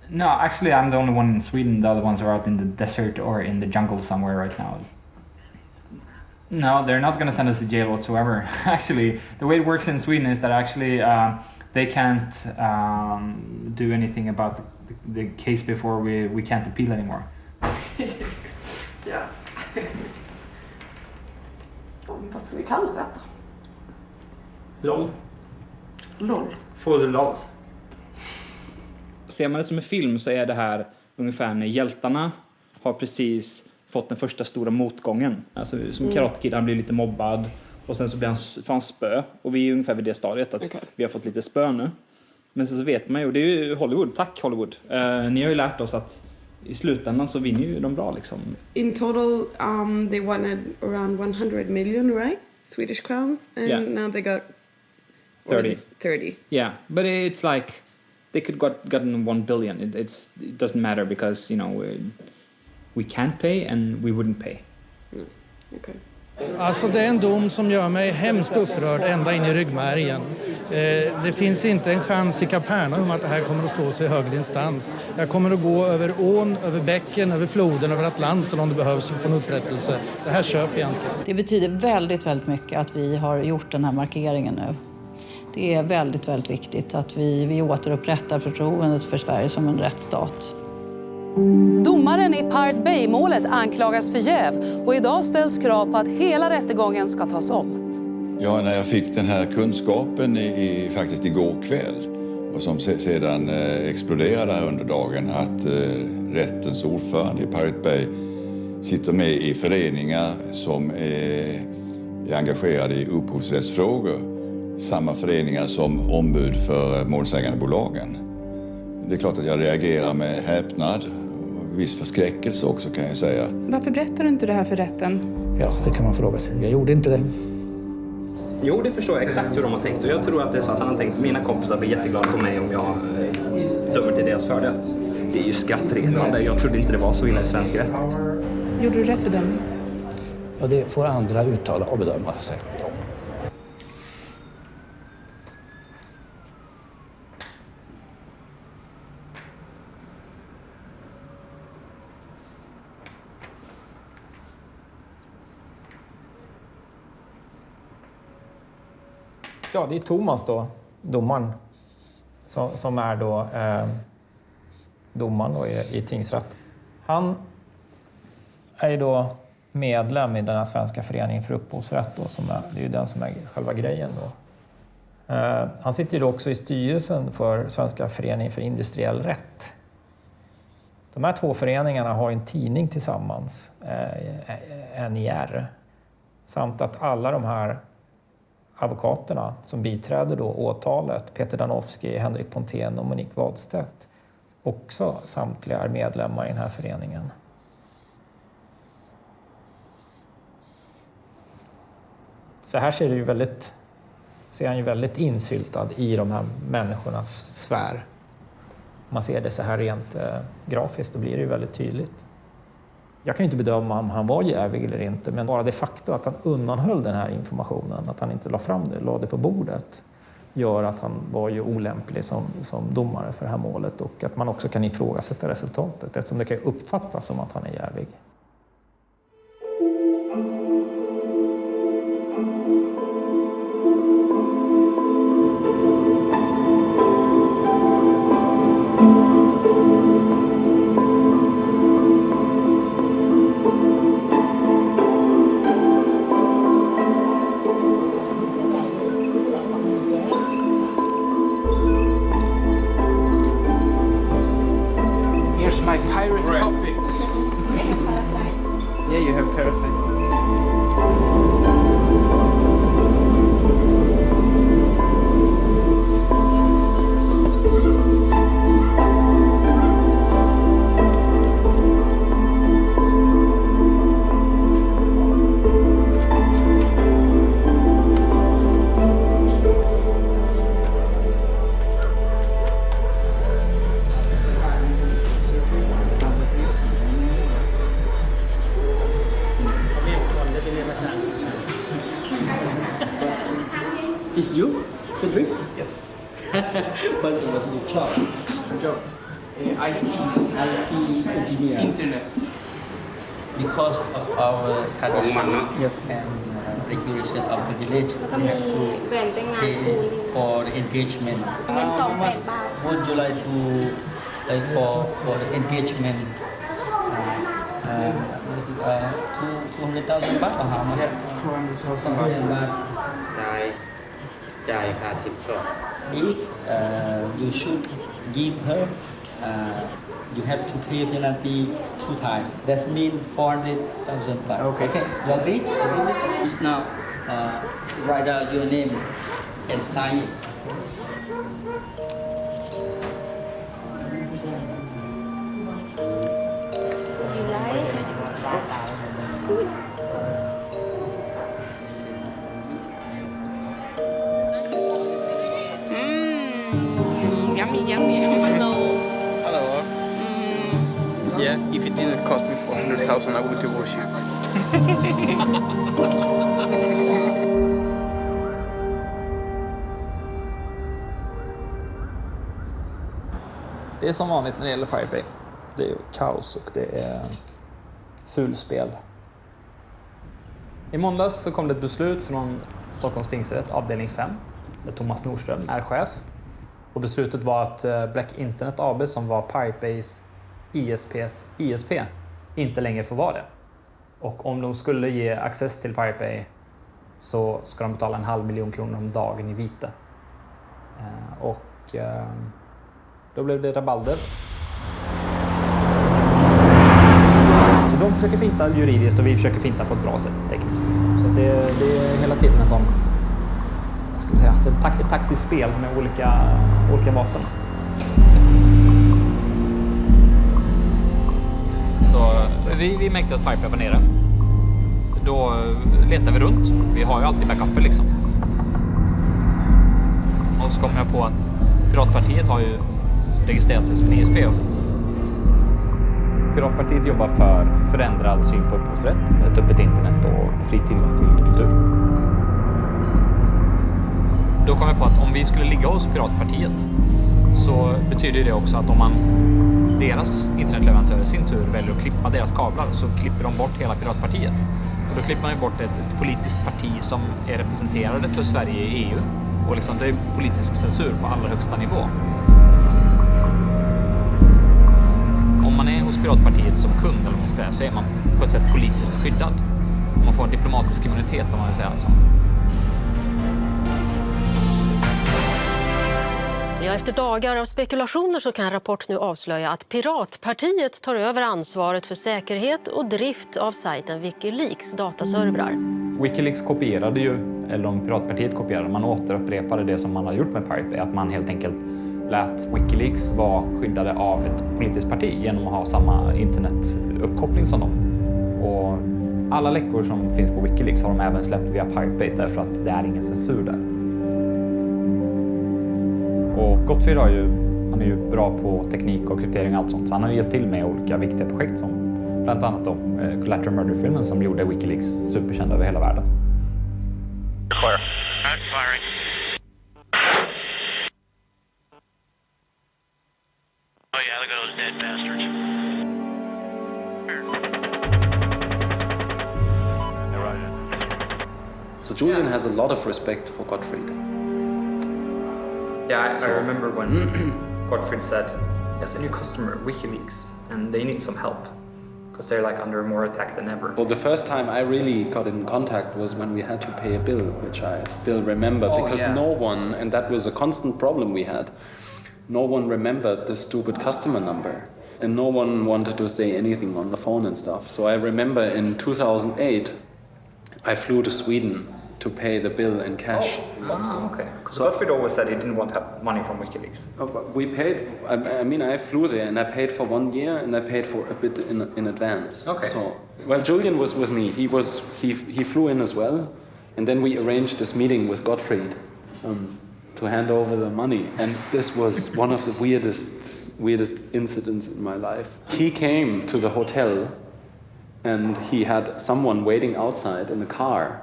No, actually I'm the only one in Sweden. The other ones are out in the desert or in the jungle somewhere right now. No, they're not going to send us to jail whatsoever. Actually, the way it works in Sweden is that actually they can't do anything about the case before we can't appeal anymore. Ja. Vad ska vi kalla detta? LOL. LOL. For the lols. Ser man det som en film så är det här ungefär när hjältarna har precis fått den första stora motgången. Alltså som Karate Kid, han blir lite mobbad och sen så blir han spö. Och vi är ungefär vid det stadiet att vi har fått lite spö nu. Men sen så vet man ju, och det är ju Hollywood, tack Hollywood. Ni har ju lärt oss att i slutändan så vinner ju de bra liksom. In total they won around 100 million, right? Swedish crowns, and now they got 30. Yeah, but it's like they could gotten 1 billion. It doesn't matter because, you know, we can't pay and we wouldn't pay. Okay. Alltså det är en dom som gör mig hemskt upprörd ända in i ryggmärgen. Det finns inte en chans i Kapernaum att det här kommer att stå sig i högre instans. Jag kommer att gå över ån, över bäcken, över floden, över Atlanten om det behövs för att få en upprättelse. Det här köper jag inte. Det betyder väldigt, väldigt mycket att vi har gjort den här markeringen nu. Det är väldigt, väldigt viktigt att vi återupprättar förtroendet för Sverige som en rättsstat. Domaren i Pirate Bay-målet anklagas för jäv och idag ställs krav på att hela rättegången ska tas om. Ja, när jag fick den här kunskapen faktiskt igår kväll och som sedan exploderade här under dagen att rättens ordförande i Pirate Bay sitter med i föreningar som är engagerade i upphovsrättsfrågor. Samma föreningar som ombud för målsägandebolagen. Det är klart att jag reagerar med häpnad och viss förskräckelse också kan jag säga. Varför berättar du inte det här för rätten? Ja, det kan man fråga sig. Jag gjorde inte det. Jo, det förstår jag exakt hur de har tänkt. Och jag tror att det är så att han har tänkt att mina kompisar blir jätteglada på mig om jag dömer till deras fördel. Det är ju skrattretande. Jag trodde inte det var så illa i svensk rätt. Gjorde du rätt bedömning? Ja, det får andra uttala och bedöma sig. Ja, det är Thomas då, domaren, som är då domaren då i tingsrätt. Han är ju då medlem i den här Svenska föreningen för upphovsrätt då, det är ju den som är själva grejen då. Han sitter ju då också i styrelsen för Svenska föreningen för industriell rätt. De här två föreningarna har en tidning tillsammans, NIR, samt att alla de här advokaterna som biträder då åtalet, Peter Danowski, Henrik Pontén och Monique Wadstedt, också samtliga är medlemmar i den här föreningen. Så här ser han ju väldigt insyltad i de här människornas sfär. Om man ser det så här rent grafiskt, då blir det ju väldigt tydligt. Jag kan ju inte bedöma om han var jävig eller inte, men bara det faktum att han undanhöll den här informationen, att han inte la fram det, la det på bordet, gör att han var ju olämplig som domare för det här målet, och att man också kan ifrågasätta resultatet eftersom det kan uppfattas som att han är jävig. Is you the drink? Yes. What's your job? IT engineer. Internet. Because of our country and regulation of the village, we have to pay for the engagement. How much would you like to pay for the engagement? 200,000 baht or how much? 200,000 baht. จ่ายค่าสินสอด If you should give her, you have to pay penalty 2 times. That means 400,000 baht. Okay. You agree? Just now, write down your name and sign it. Yummy. Hello. Hello. Yeah, if it didn't cost me 400,000, I would divorce you. Det är som vanligt när det gäller Pirate Bay. Det är kaos och det är fulspel. I måndags så kom det ett beslut från Stockholms tingsrätt, avdelning 5, där Thomas Nordström är chef. Och beslutet var att Black Internet AB, som var Pirate Bays ISPs ISP, inte längre får vara det. Och om de skulle ge access till Pirate Bay så ska de betala 500 000 kronor om dagen i vite. Då blev det rabalder. Så de försöker finta juridiskt och vi försöker finta på ett bra sätt tekniskt. Så det är hela tiden en sån, vad ska man säga, ett taktiskt spel med olika vapen. Så vi märkte att Pirate var nere. Då letar vi runt. Vi har ju alltid backuper liksom. Och så kom jag på att Piratpartiet har ju registrerat sig som en ISP. Piratpartiet jobbar för förändrad syn på upphovsrätt, ett öppet internet och fri tillgång till kultur. Då kom jag på att om vi skulle ligga hos Piratpartiet så betyder det också att om deras internetleverantörer i sin tur väljer att klippa deras kablar så klipper de bort hela Piratpartiet. Och då klipper man ju bort ett politiskt parti som är representerade för Sverige i EU Och liksom, det är politisk censur på allra högsta nivå. Om man är hos Piratpartiet som kund eller vad man ska säga, så är man på ett sätt politiskt skyddad. Man får en diplomatisk immunitet om man vill säga så. Ja, efter dagar av spekulationer så kan Rapport nu avslöja att Piratpartiet tar över ansvaret för säkerhet och drift av sajten Wikileaks dataservrar. Wikileaks kopierade ju, eller om Piratpartiet kopierade, man återupprepade det som man har gjort med Pirate Bay, att man helt enkelt lät Wikileaks vara skyddade av ett politiskt parti genom att ha samma internetuppkoppling som dem. Och alla läckor som finns på Wikileaks har de även släppt via Pirate Bay därför att det är ingen censur där. Och Gottfried han är ju bra på teknik och kryptering och allt sånt, så han har hjälpt till med olika viktiga projekt som bland annat då Collateral Murder-filmen som gjorde Wikileaks superkänd över hela världen. Clear. Not firing. Oh yeah, look at those dead bastards. So Julian has a lot of respect for Gottfried. Yeah, I remember when Gottfried said, yes, a new customer, WikiLeaks, and they need some help because they're like under more attack than ever. Well, the first time I really got in contact was when we had to pay a bill, which I still remember, because no one, and that was a constant problem we had, no one remembered the stupid customer number. And no one wanted to say anything on the phone and stuff. So I remember in 2008, I flew to Sweden to pay the bill in cash. Okay. Because Gottfried always said he didn't want to have money from WikiLeaks. Oh, but we paid, I mean, I flew there and I paid for 1 year and I paid for a bit in advance. Okay. So, well, Julian was with me. He flew in as well. And then we arranged this meeting with Gottfried to hand over the money. And this was one of the weirdest incidents in my life. He came to the hotel and he had someone waiting outside in a car.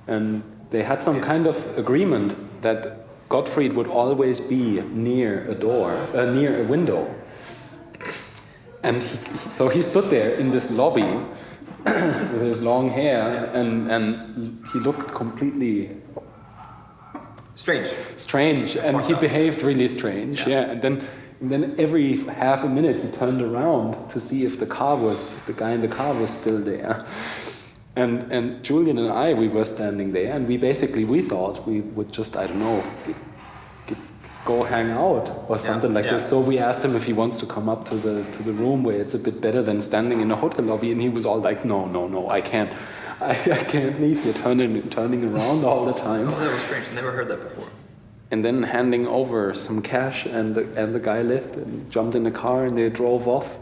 And they had some kind of agreement that Gottfried would always be near a door, near a window. And so he stood there in this lobby with his long hair, and he looked completely strange, and he behaved really strange. Yeah, and then every half a minute he turned around to see if the guy in the car was still there. And Julian and I, we were standing there, and we thought we would just, I don't know, go hang out or something like this. So we asked him if he wants to come up to the room where it's a bit better than standing in a hotel lobby, and he was all like, no, I can't leave. You're turning around all the time. Oh, that was strange. Never heard that before. And then handing over some cash, and the guy left and jumped in the car, and they drove off,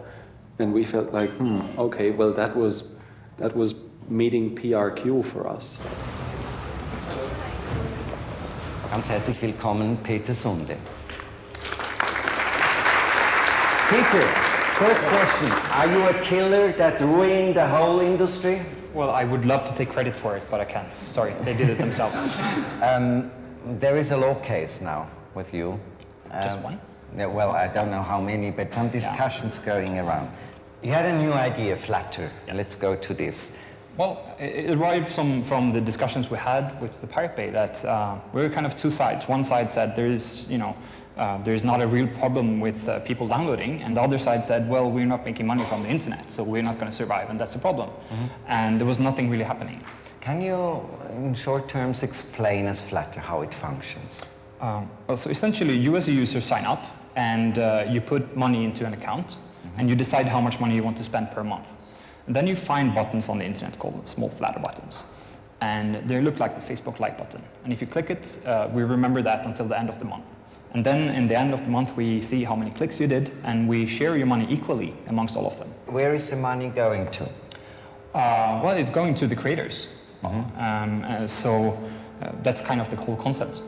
and we felt like, okay, well that was meeting PRQ for us. Ganz herzlich willkommen, Peter Sunde. Peter, first question. Are you a killer that ruined the whole industry? Well, I would love to take credit for it, but I can't. Sorry, they did it themselves. There is a law case now with you. Just one? Yeah, well, I don't know how many, but some discussions going around. You had a new idea, Flutter. Yes. Let's go to this. Well, it arrived from the discussions we had with the Pirate Bay that we were kind of two sides. One side said there is not a real problem with people downloading, and the other side said, well, we're not making money from the internet, so we're not going to survive, and that's a problem. Mm-hmm. And there was nothing really happening. Can you, in short terms, explain as Flutter how it functions? Well, so essentially, you as a user sign up, and you put money into an account, and you decide how much money you want to spend per month. And then you find buttons on the internet called small Flutter buttons. And they look like the Facebook like button. And if you click it, we remember that until the end of the month. And then in the end of the month, we see how many clicks you did, and we share your money equally amongst all of them. Where is the money going to? Well, it's going to the creators. So that's kind of the whole concept.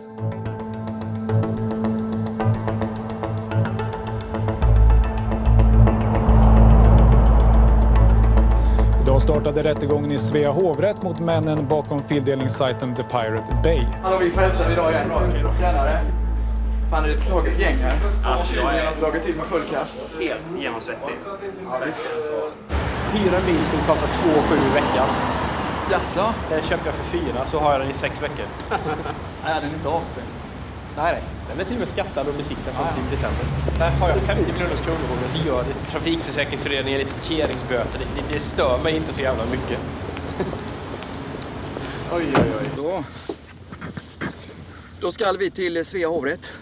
Idag startade rättegången i Svea hovrätt mot männen bakom fildelningssajten The Pirate Bay. Hallå, vi får hälsa idag igen. Tjenare. Fan, är det ett slaget gäng här? Alltså, jag har slagit till med full kraft. Helt genomsvettig. Hyra en bil skulle kosta 2,7 i veckan. Jaså? Den köpte jag för 4, så har jag den i 6 veckor. Nej, den är inte avstängd. Nej. Den är till och med skattad och besiktad från december. Där har jag 50 miljoner kronor och så gör det Trafikförsäkringsföreningen, lite parkeringsböter. Det stör mig inte så jävla mycket. Oj. Då ska vi till Svea hovrätt.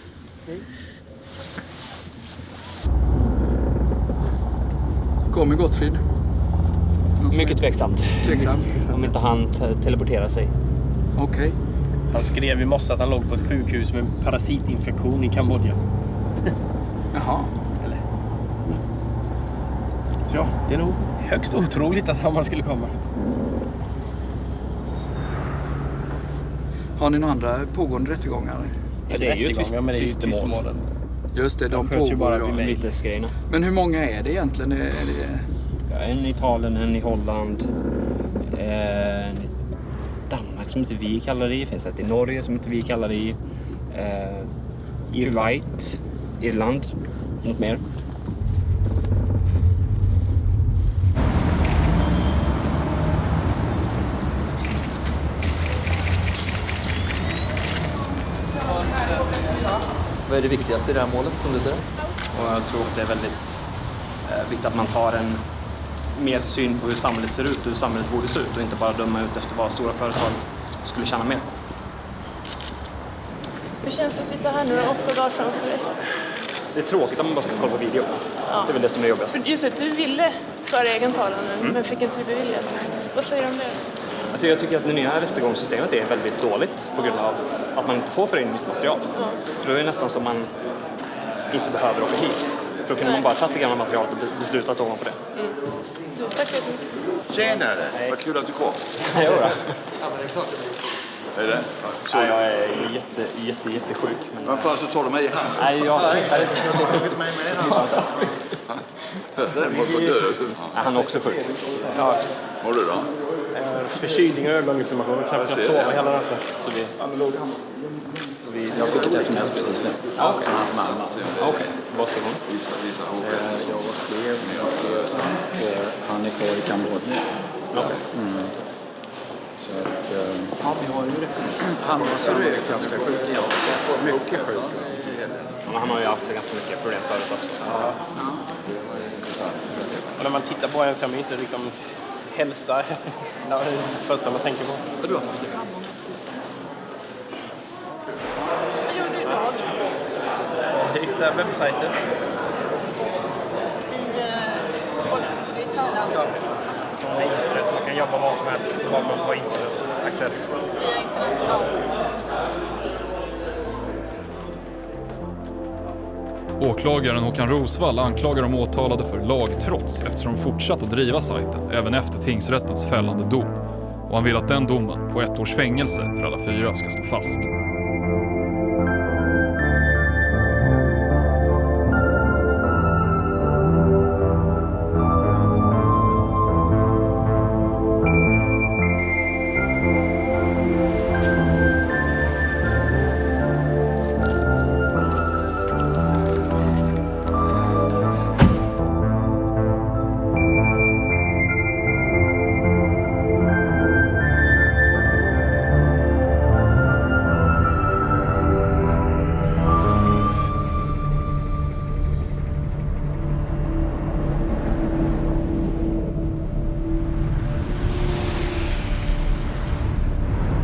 Kommer Gottfrid? Mycket tveksamt. Om inte han teleporterar sig. Okej. Han skrev i morse att han låg på ett sjukhus med parasitinfektion i Kambodja. Jaha. Eller? Så ja, det är nog högst otroligt att han skulle komma. Har ni några andra pågående rättegångar? Ja, det är ju tvistemål. Just det, de pågår bara idag. Vitesgrejerna. Men hur många är det egentligen? Ja, en i Italien, en i Holland. Danmark som inte vi kallar det i. Finns ett i Norge som inte vi kallar det i. Irland. Något mer. Vad är det viktigaste i det här målet som du ser? Och jag tror att det är väldigt viktigt att man tar en mer syn på hur samhället ser ut och hur samhället borde se ut och inte bara döma ut efter vad stora företag skulle tjäna mer. Hur känns det att sitta här nu 8 dagar framför dig? Det är tråkigt att man bara ska kolla på video. Ja. Det är väl det som är jobbigast. Just det, du ville föra egen talan men fick inte det beviljat. Vad säger du om det? Alltså jag tycker att det nya rättegångssystemet är väldigt dåligt på grund av att man inte får föra in nytt material. Ja. För då är det nästan som man inte behöver åka hit. För då kunde man bara ta det gamla materialet och beslutat ovanpå det. Du, tack så mycket. Tjenare, vad kul att du kom. Jo då. Är det? Nej, jag är jättesjuk. Men... Varför så tar du mig i hand? Nej, jag har tagit mig med hand. Han är också sjuk. Ja. Mår du då? Förkylning och ögoninflammation. Knappt jag sover hela natten. Så vi... Jag fick ett sms precis nu. Okay. Från hans mamma. Okej. Vad skrev hon? Jag skrev att han är kvar i Kambodja. Okej. Så att... vi har ju rätt så mycket. Han var sannolikt ganska sjuk. Ja, mycket sjuk. Men han har ju haft ganska mycket problem förut också. Ja. Och när man tittar på en så är man inte liksom hälsa. Det är det första man tänker på. Och du har fått det fram. Vad gör du idag? Drifta webbsajten. I Thailand? Ja. Som är internet. Man kan jobba vad som helst. Bara man har internet-access. Via internet, ja. Åklagaren Håkan Rosvall anklagar de åtalade för lagtrots eftersom de fortsatt att driva sajten även efter tingsrättens fällande dom. Och han vill att den domen på 1 års fängelse för alla 4 ska stå fast.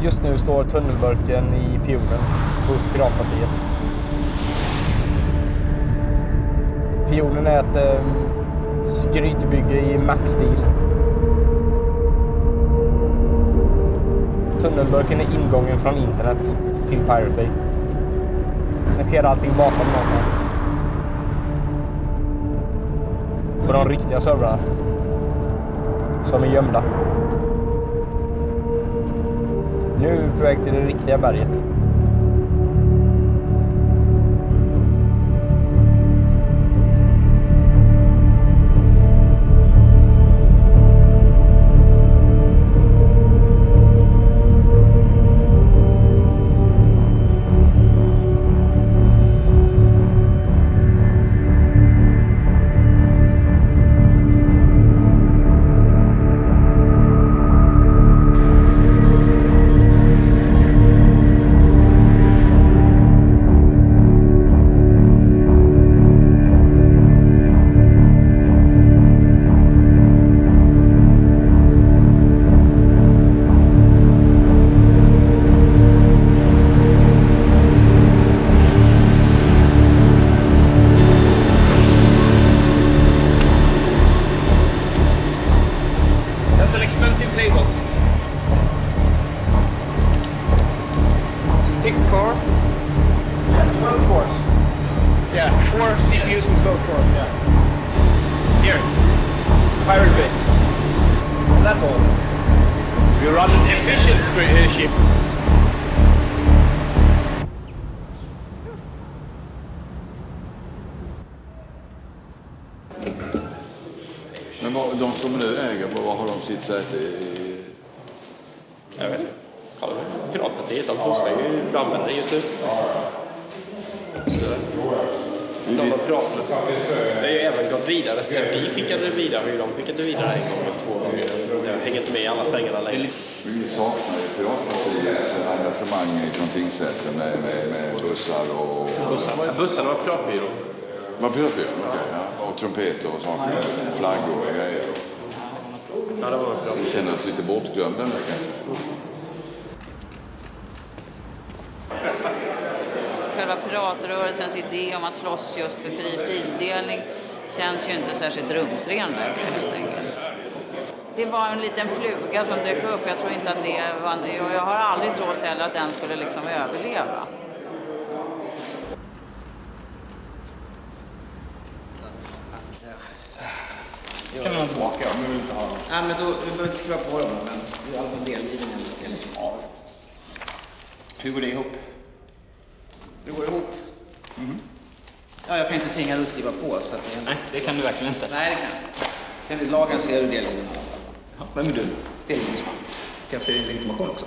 Just nu står tunnelburken i pionen hos Piratpartiet. Pionen är ett skrytbygge i Max-stil. Tunnelburken är ingången från internet till Pirate Bay. Sen sker allting bakom någonstans. På de riktiga servrarna som är gömda. Nu är vi på väg till det riktiga berget. Here, Pirate Bay. That's all. We run an efficient ship. Men de som nu äger, vad har de sitt säte i? Jag vet inte. Kalla det Piratpartiet. De postar ju brandmännen just nu. De har pratat. Det har ju även gått vidare. Sen vi skickade det vidare. Hur de skickade vidare en gång eller 2 gånger. Det hänger inte med i alla svängarna längre. Vi saknar ju Piratpartiets engagemang från tingsrätten med bussar och... Bussarna var piratbyrå. Var piratbyrå? Okej, ja. Och trumpeter och saker. Flaggor och grejer. Ja, det var piratbyrå. Vi känner oss lite bortglömda nu kanske. Själva piratrörelsens idé om att slåss just för fri fildelning känns ju inte särskilt rumsren längre helt enkelt. Det var en liten fluga som dök upp. Jag tror inte att det var... Jag har aldrig trott heller att den skulle liksom överleva. Kan man tillbaka om vi vill inte ha dem? Nej, men då vi behöver inte skriva på dem, men det är i alla fall delgivning eller av. Hur går det ihop? Det går ihop. Ja, jag kan inte tvinga dig att skriva på. Så att nej, det kan du verkligen inte. Nej, det kan jag. Enligt lagen ser du delgivning i alla fall. Ja, vem är du? Delgivningsman. Kan jag se din legitimation också?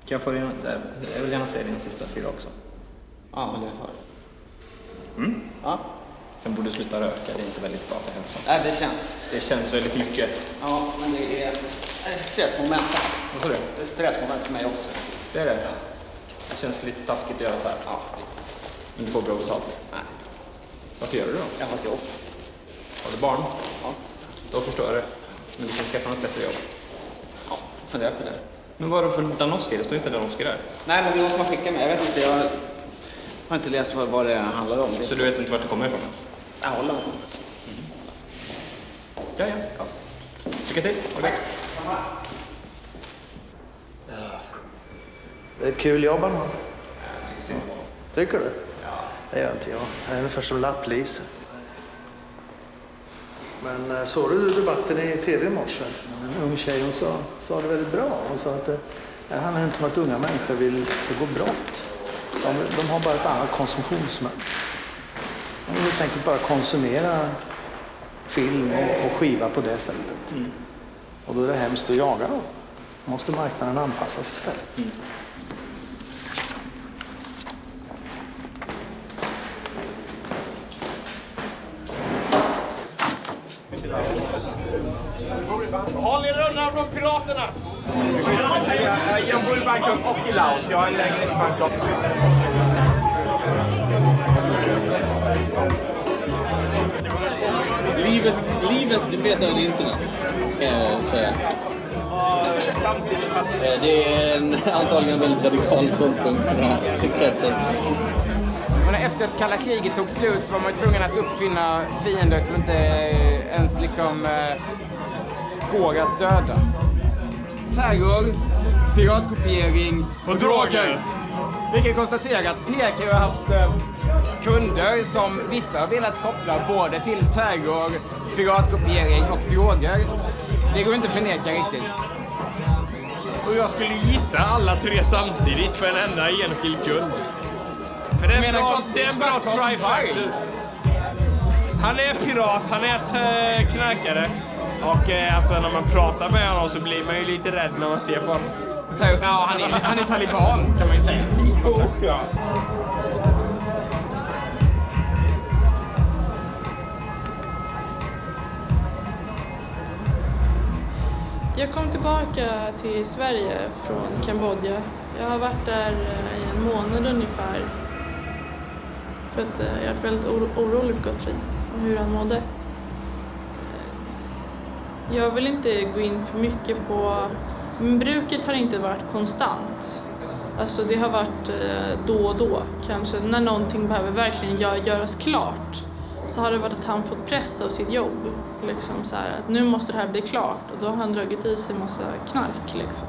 Kan jag få din... Jag vill gärna se dina sista 4 också. Ja, men det är för. Ja. Sen borde sluta röka, det är inte väldigt bra för hälsan. Nej, det känns. Det känns väldigt mycket. Ja, men det är ett stressmoment. Vad sa du? Det är ett stressmoment för mig också. Det är det? Ja. Det känns lite taskigt att göra så här. Ja. Men du får bra betalt? Nej. Varför gör du då? Jag har ett jobb. Har du barn? Ja. Då förstår jag det. Men du kan skaffa något bättre jobb. Ja, fundera på det. Men vad är det för Danowski? Det står inte Danowski där. Nej, men det är någon som har skickat mig. Jag vet inte, jag har inte läst vad det handlar om. Så du vet inte vart det kommer ifrån? Jag håller med. Ja. Lycka till. Det är ett kul jobb han har. Tycker du? Ja. Det gör inte jag. Jag är ungefär som lapplis. Men såg du debatten i tv i morse? En ung tjej, hon sa det väldigt bra. Hon sa att det handlar inte om att unga människor vill begå brott. De har bara ett annat konsumtionsmönster. De vill helt enkelt bara konsumera film och skiva på det sättet. Och då är det hemskt att jaga dem. Då måste marknaden anpassas istället. Håll er undan från piraterna! Jag bor i Bangkok och i Laos. Jag har en lägenhet i Bangkok. Livet är fetare än internet, kan jag säga. Det är antagligen en väldigt radikal ståndpunkt för den här kretsen. Men efter att kalla kriget tog slut så var man tvungen att uppfinna fiender som inte ens liksom går att döda. Terror, piratkopiering och droger. Vi kan konstatera att PK har haft kunder som vissa har velat koppla både till terror, piratkopiering och droger. Det går inte att förneka riktigt. Och jag skulle gissa alla 3 samtidigt för en enda enskild kund. För det är en bra trifactor. Han är pirat, han är knarkare. Och alltså när man pratar med honom så blir man ju lite rädd när man ser på honom. Ja, han är taliban kan man ju säga. Ja. Jag kom tillbaka till Sverige från Kambodja. Jag har varit där i en månad ungefär. För att jag har varit väldigt orolig för Gottfrid och hur han mådde. Jag vill inte gå in för mycket på... Men bruket har inte varit konstant. Alltså det har varit då och då kanske. När någonting behöver verkligen göras klart så har det varit att han fått press av sitt jobb. Liksom så här, att nu måste det här bli klart. Och då har han dragit i sig en massa knark liksom.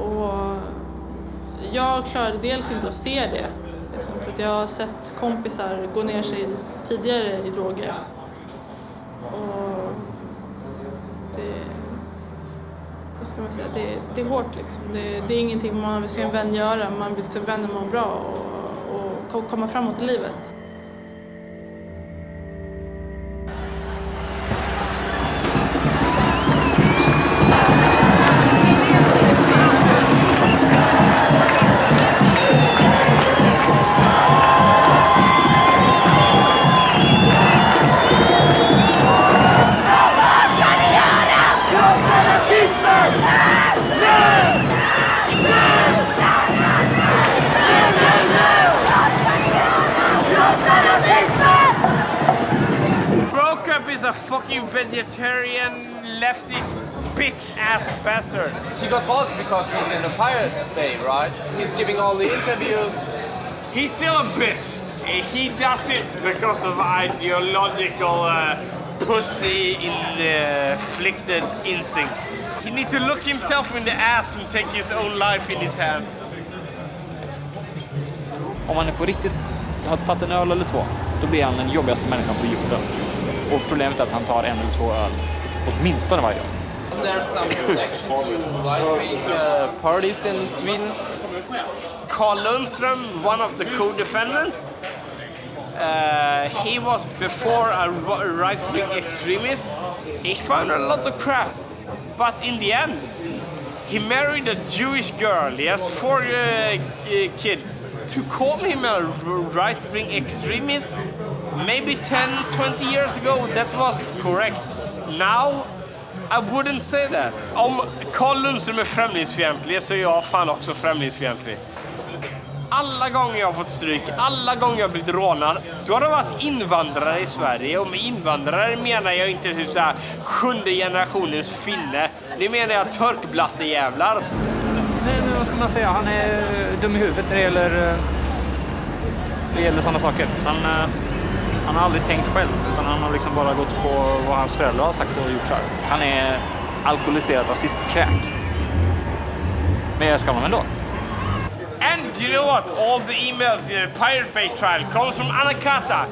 Och jag klarade dels inte att se det. Liksom, för att jag har sett kompisar gå ner sig tidigare i droger. Och vad ska man säga, det är hårt liksom. Det är ingenting man vill se en vän göra. Man vill se vännen må bra och komma framåt i livet. Is a fucking vegetarian leftist bitch-ass bastard. He got balls because he's in the Pirate Bay, right? He's giving all the interviews. He's still a bitch. He does it because of ideological pussy-inflicted instincts. He needs to look himself in the ass and take his own life in his hands. Om man är på riktigt har tagit en öl eller två, då blir han den jobbigaste människan på jorden. Och problemet är att han tar 1 eller 2 öl åtminstone varje dag. Isn't there some connection to right-wing parties in Sweden? Carl Lundström, one of the co-defendants, he was before a right-wing extremist. He found a lot of crap, but in the end, he married a Jewish girl. He has 4 kids. To call him a right-wing extremist, maybe 10-20 years ago, that was correct. Now, I wouldn't say that. Om Carl Lundström är främlingsfientlig så är jag fan också främlingsfientlig. Alla gånger jag har fått stryk, alla gånger jag har blivit rånad, då har det varit invandrare i Sverige. Och med invandrare menar jag inte typ såhär 7:e generationens finne. Det menar jag törkblattejävlar. Men vad ska man säga? Han är dum i huvudet när det gäller sådana saker. Han har aldrig tänkt själv, utan han har liksom bara gått på vad hans föräldrar har sagt och gjort så här. Han är alkoholiserad rasistkräk. Men jag ska man ändå. And you know what? All the emails in the Pirate Bay trial comes from Anakata.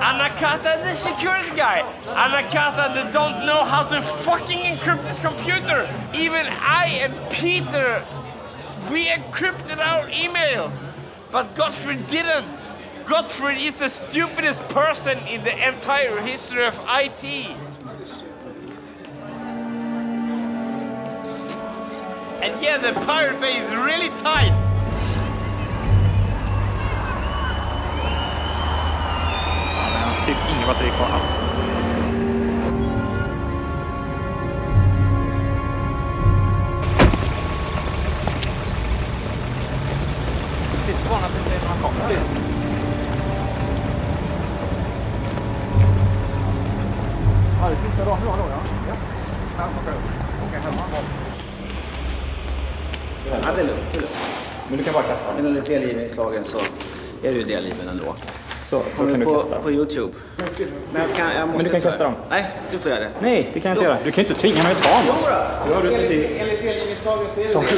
Anakata, the security guy. Anakata, that don't know how to fucking encrypt this computer. Even I and Peter, we encrypted our emails. But Gottfried didn't. Gottfried is the stupidest person in the entire history of IT. And yeah, the Pirate Bay is really tight. Typ inga batteri kvar alls. Det är förvånat att det inte är några kameror i. Ja, det sista dagen då, ja. Ja, det är lugnt. Men du kan bara kasta. Men enligt delgivningslagen så är det ju delgiven ändå. Så kan du kasta. På YouTube. Men du kan kasta dem. Nej, du får göra det. Nej, det kan jag inte göra. Du kan ju inte tvinga mig att ta dem. Jo då. Enligt delgivningslagen så är det.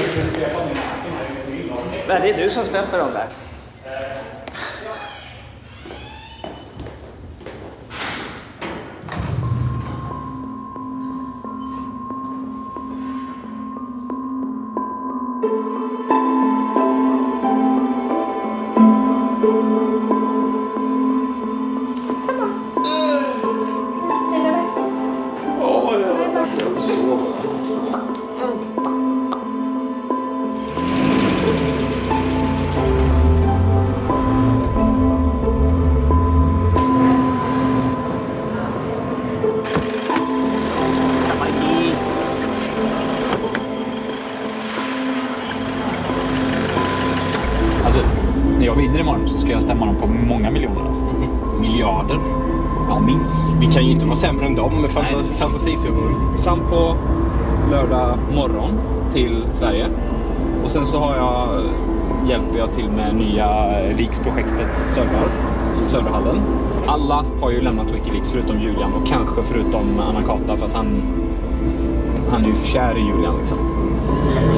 Nej, det är du som släpper dem där. När jag vinner imorgon så ska jag stämma dem på många miljoner. Alltså. Miljarder? Ja, minst. Vi kan ju inte vara sämre än dem med fantasisummor. Fram på lördag morgon till Sverige. Och sen så hjälper jag till med nya Leaks-projektets servrar i serverhallen. Alla har ju lämnat Wikileaks förutom Julian och kanske förutom Anakata för att han Han är ju för kär i Julian liksom.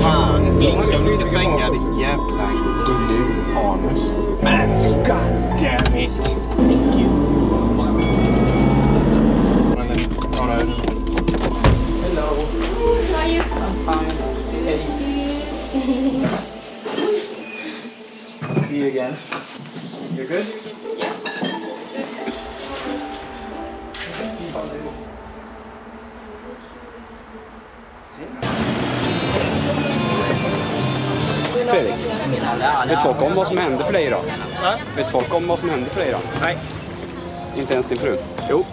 Fan, blinka om du ska svänga, ditt jävla gullu-anus. Men god damn it! Thank you. Hello. How are you? I'm fine. Hey. See you again. You're good? Fredrik, vet folk om vad som hände för dig idag? Vet folk om vad som hände för dig idag? Nej. Inte ens din fru? Jo.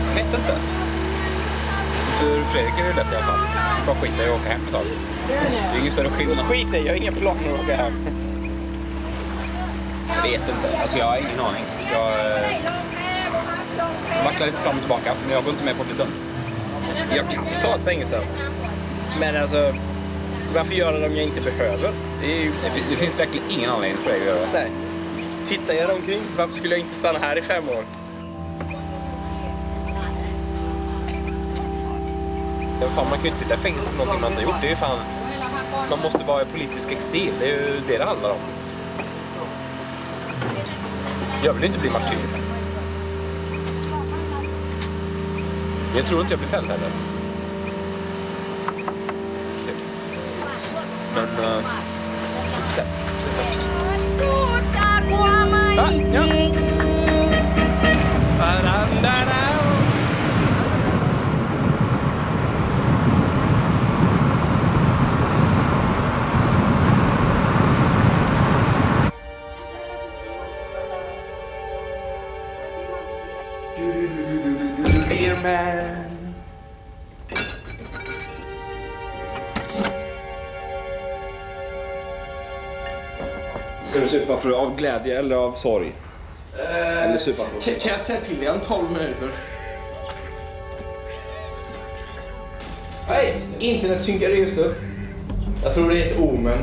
Jag vet inte. Så för Fredrik är det lätt i alla fall. Bara skita i att åka hem ett tag. Det är ingen större skillnad. Skit i, jag har inga planer att åka hem. Jag vet inte. Alltså jag har ingen aning. Jag vacklar lite fram och tillbaka. Men jag går inte med på att bli dömd. Jag kan ta ett fängelse. Men alltså, varför göra det om jag inte behöver? Det finns verkligen ingen anledning för dig att göra det. Nej. Titta er omkring. Varför skulle jag inte stanna här i 5 år? Ja, fan, man kan ju inte sitta i fängelse för någonting man inte har gjort. Det är ju fan... Man måste vara i politisk exil. Det är ju det handlar om. Jag vill ju inte bli martyr. Jag tror inte jag blir fälld heller. Men... vi får se. Dear man. Ska du supa av glädje eller av sorg? Eller supa för... Kan jag säga till dig om 12 minuter? Nej, internet synkade just upp. Jag tror det är ett omen.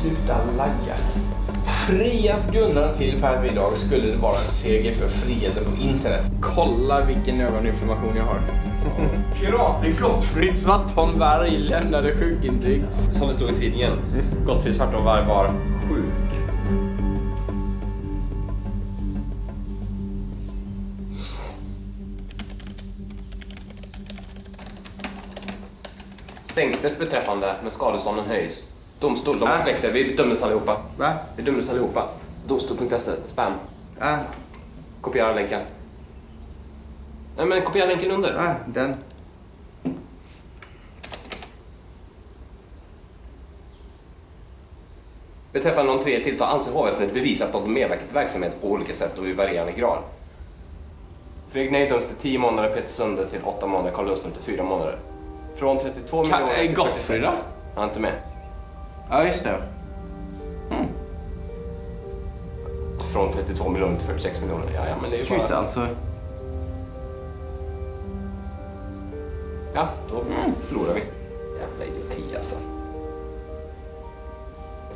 Sluta lagga. Frias Gunnar till Per idag skulle det vara en seger för friheten på internet. Kolla vilken ögoninformation jag har. Piraten Gottfrid Svartholm Varg lämnade sjukintyg. Som det stod i tidningen. Gottfrid Svartholm Varg var sjuk. Sänktes beträffande, men skadestånden höjs. Domstol, de aspekter, vi dömdes allihopa. Va? Vi dömdes allihopa. Domstol.se, spam. Kopiera länken. Nej men kopiera länken under. Den. Beträffande de 3 tilltal anser hovrätten bevisat att de medverkat i verksamhet på olika sätt och i varierande grad. Fredrik Ney döms till 10 månader, Peter Sunde till 8 månader, Carl Lundström till 4 månader. Från 32 miljoner till 46. Han är inte med. Ja, just det. Från 32 miljoner till 46 miljoner. Ja, men det är ju bara... Shit, alltså. Ja, då förlorar vi. Jävla idioti alltså.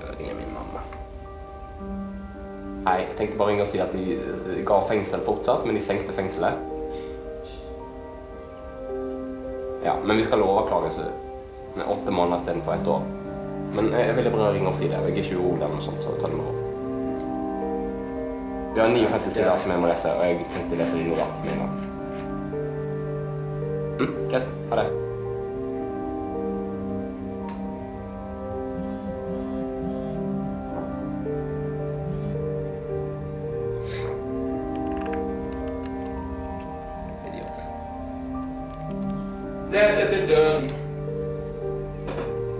Jag ringer min mamma. Nej, jag tänkte bara ringa och säga att ni gav fängsel fortsatt, men ni sänkte fängelset. Ja, men vi ska lova klagelse med 8 månader istället för 1 år. Men jag ville bara ringa och säga det. Jag är 20 ord och sånt, så ta det med ro. Jag har 950 sidor som jag må läsa och jag tänkte läsa in några menar. Okej, ha det.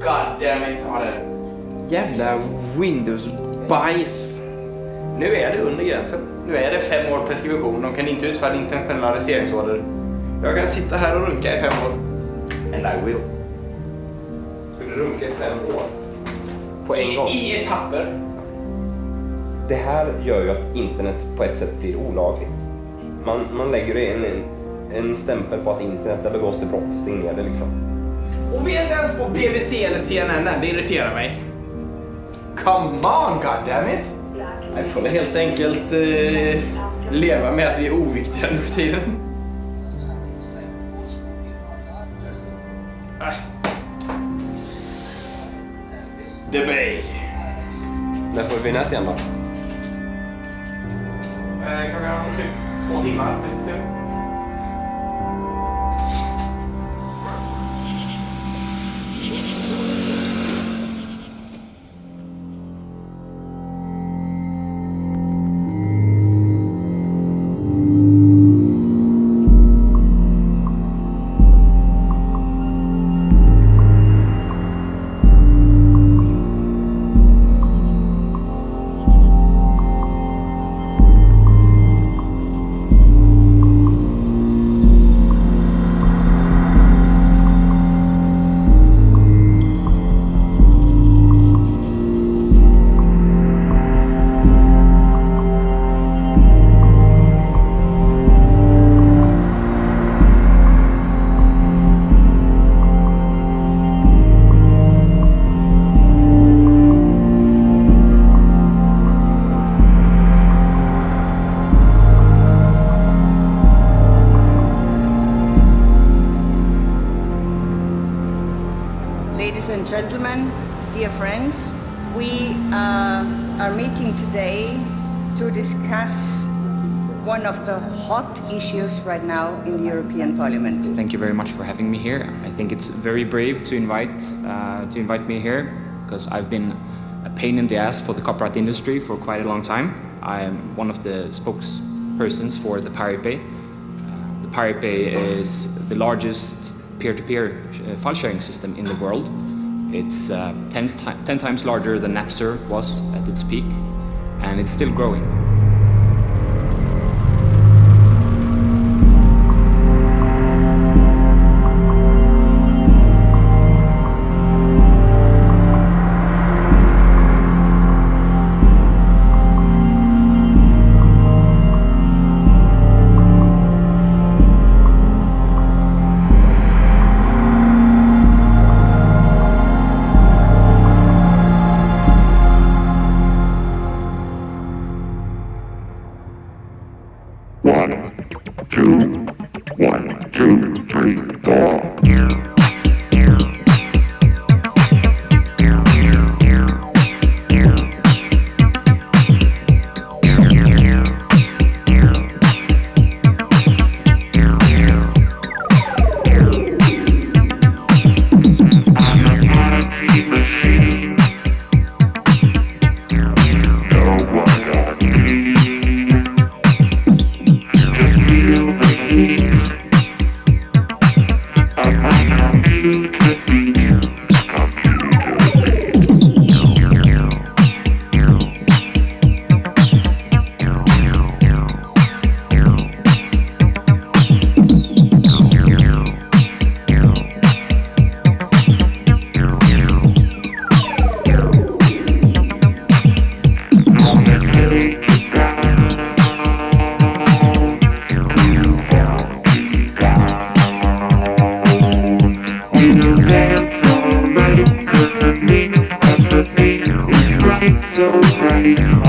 God damn it. Ja, det. Jävla Windows-bajs. Nu är det under gränsen. Nu är det 5 år preskription. De kan inte utfärda internationella arresteringsorder. Jag kan sitta här och runka i 5 år. And I will. Skulle du runka i 5 år? På en gång? I etapper. Det här gör ju att internet på ett sätt blir olagligt. Man lägger det i en stämpel på att internet, där begås det brott, stäng ner det liksom. Och vi är inte ens på BBC eller CNN än, det irriterar mig. Come on, goddammit! Vi får helt enkelt leva med att vi är oviktiga nu för tiden. The Bay. När får vi nät igen då? Klockan typ 2 timmar. Ladies and gentlemen, dear friends, we are meeting today to discuss one of the hot issues right now in the European Parliament. Thank you very much for having me here. I think it's very brave to invite me here because I've been a pain in the ass for the copyright industry for quite a long time. I am one of the spokespersons for the Pirate Bay. The Pirate Bay is the largest peer-to-peer file sharing system in the world. It's 10 times larger than Napster was at its peak, and it's still growing. So bright.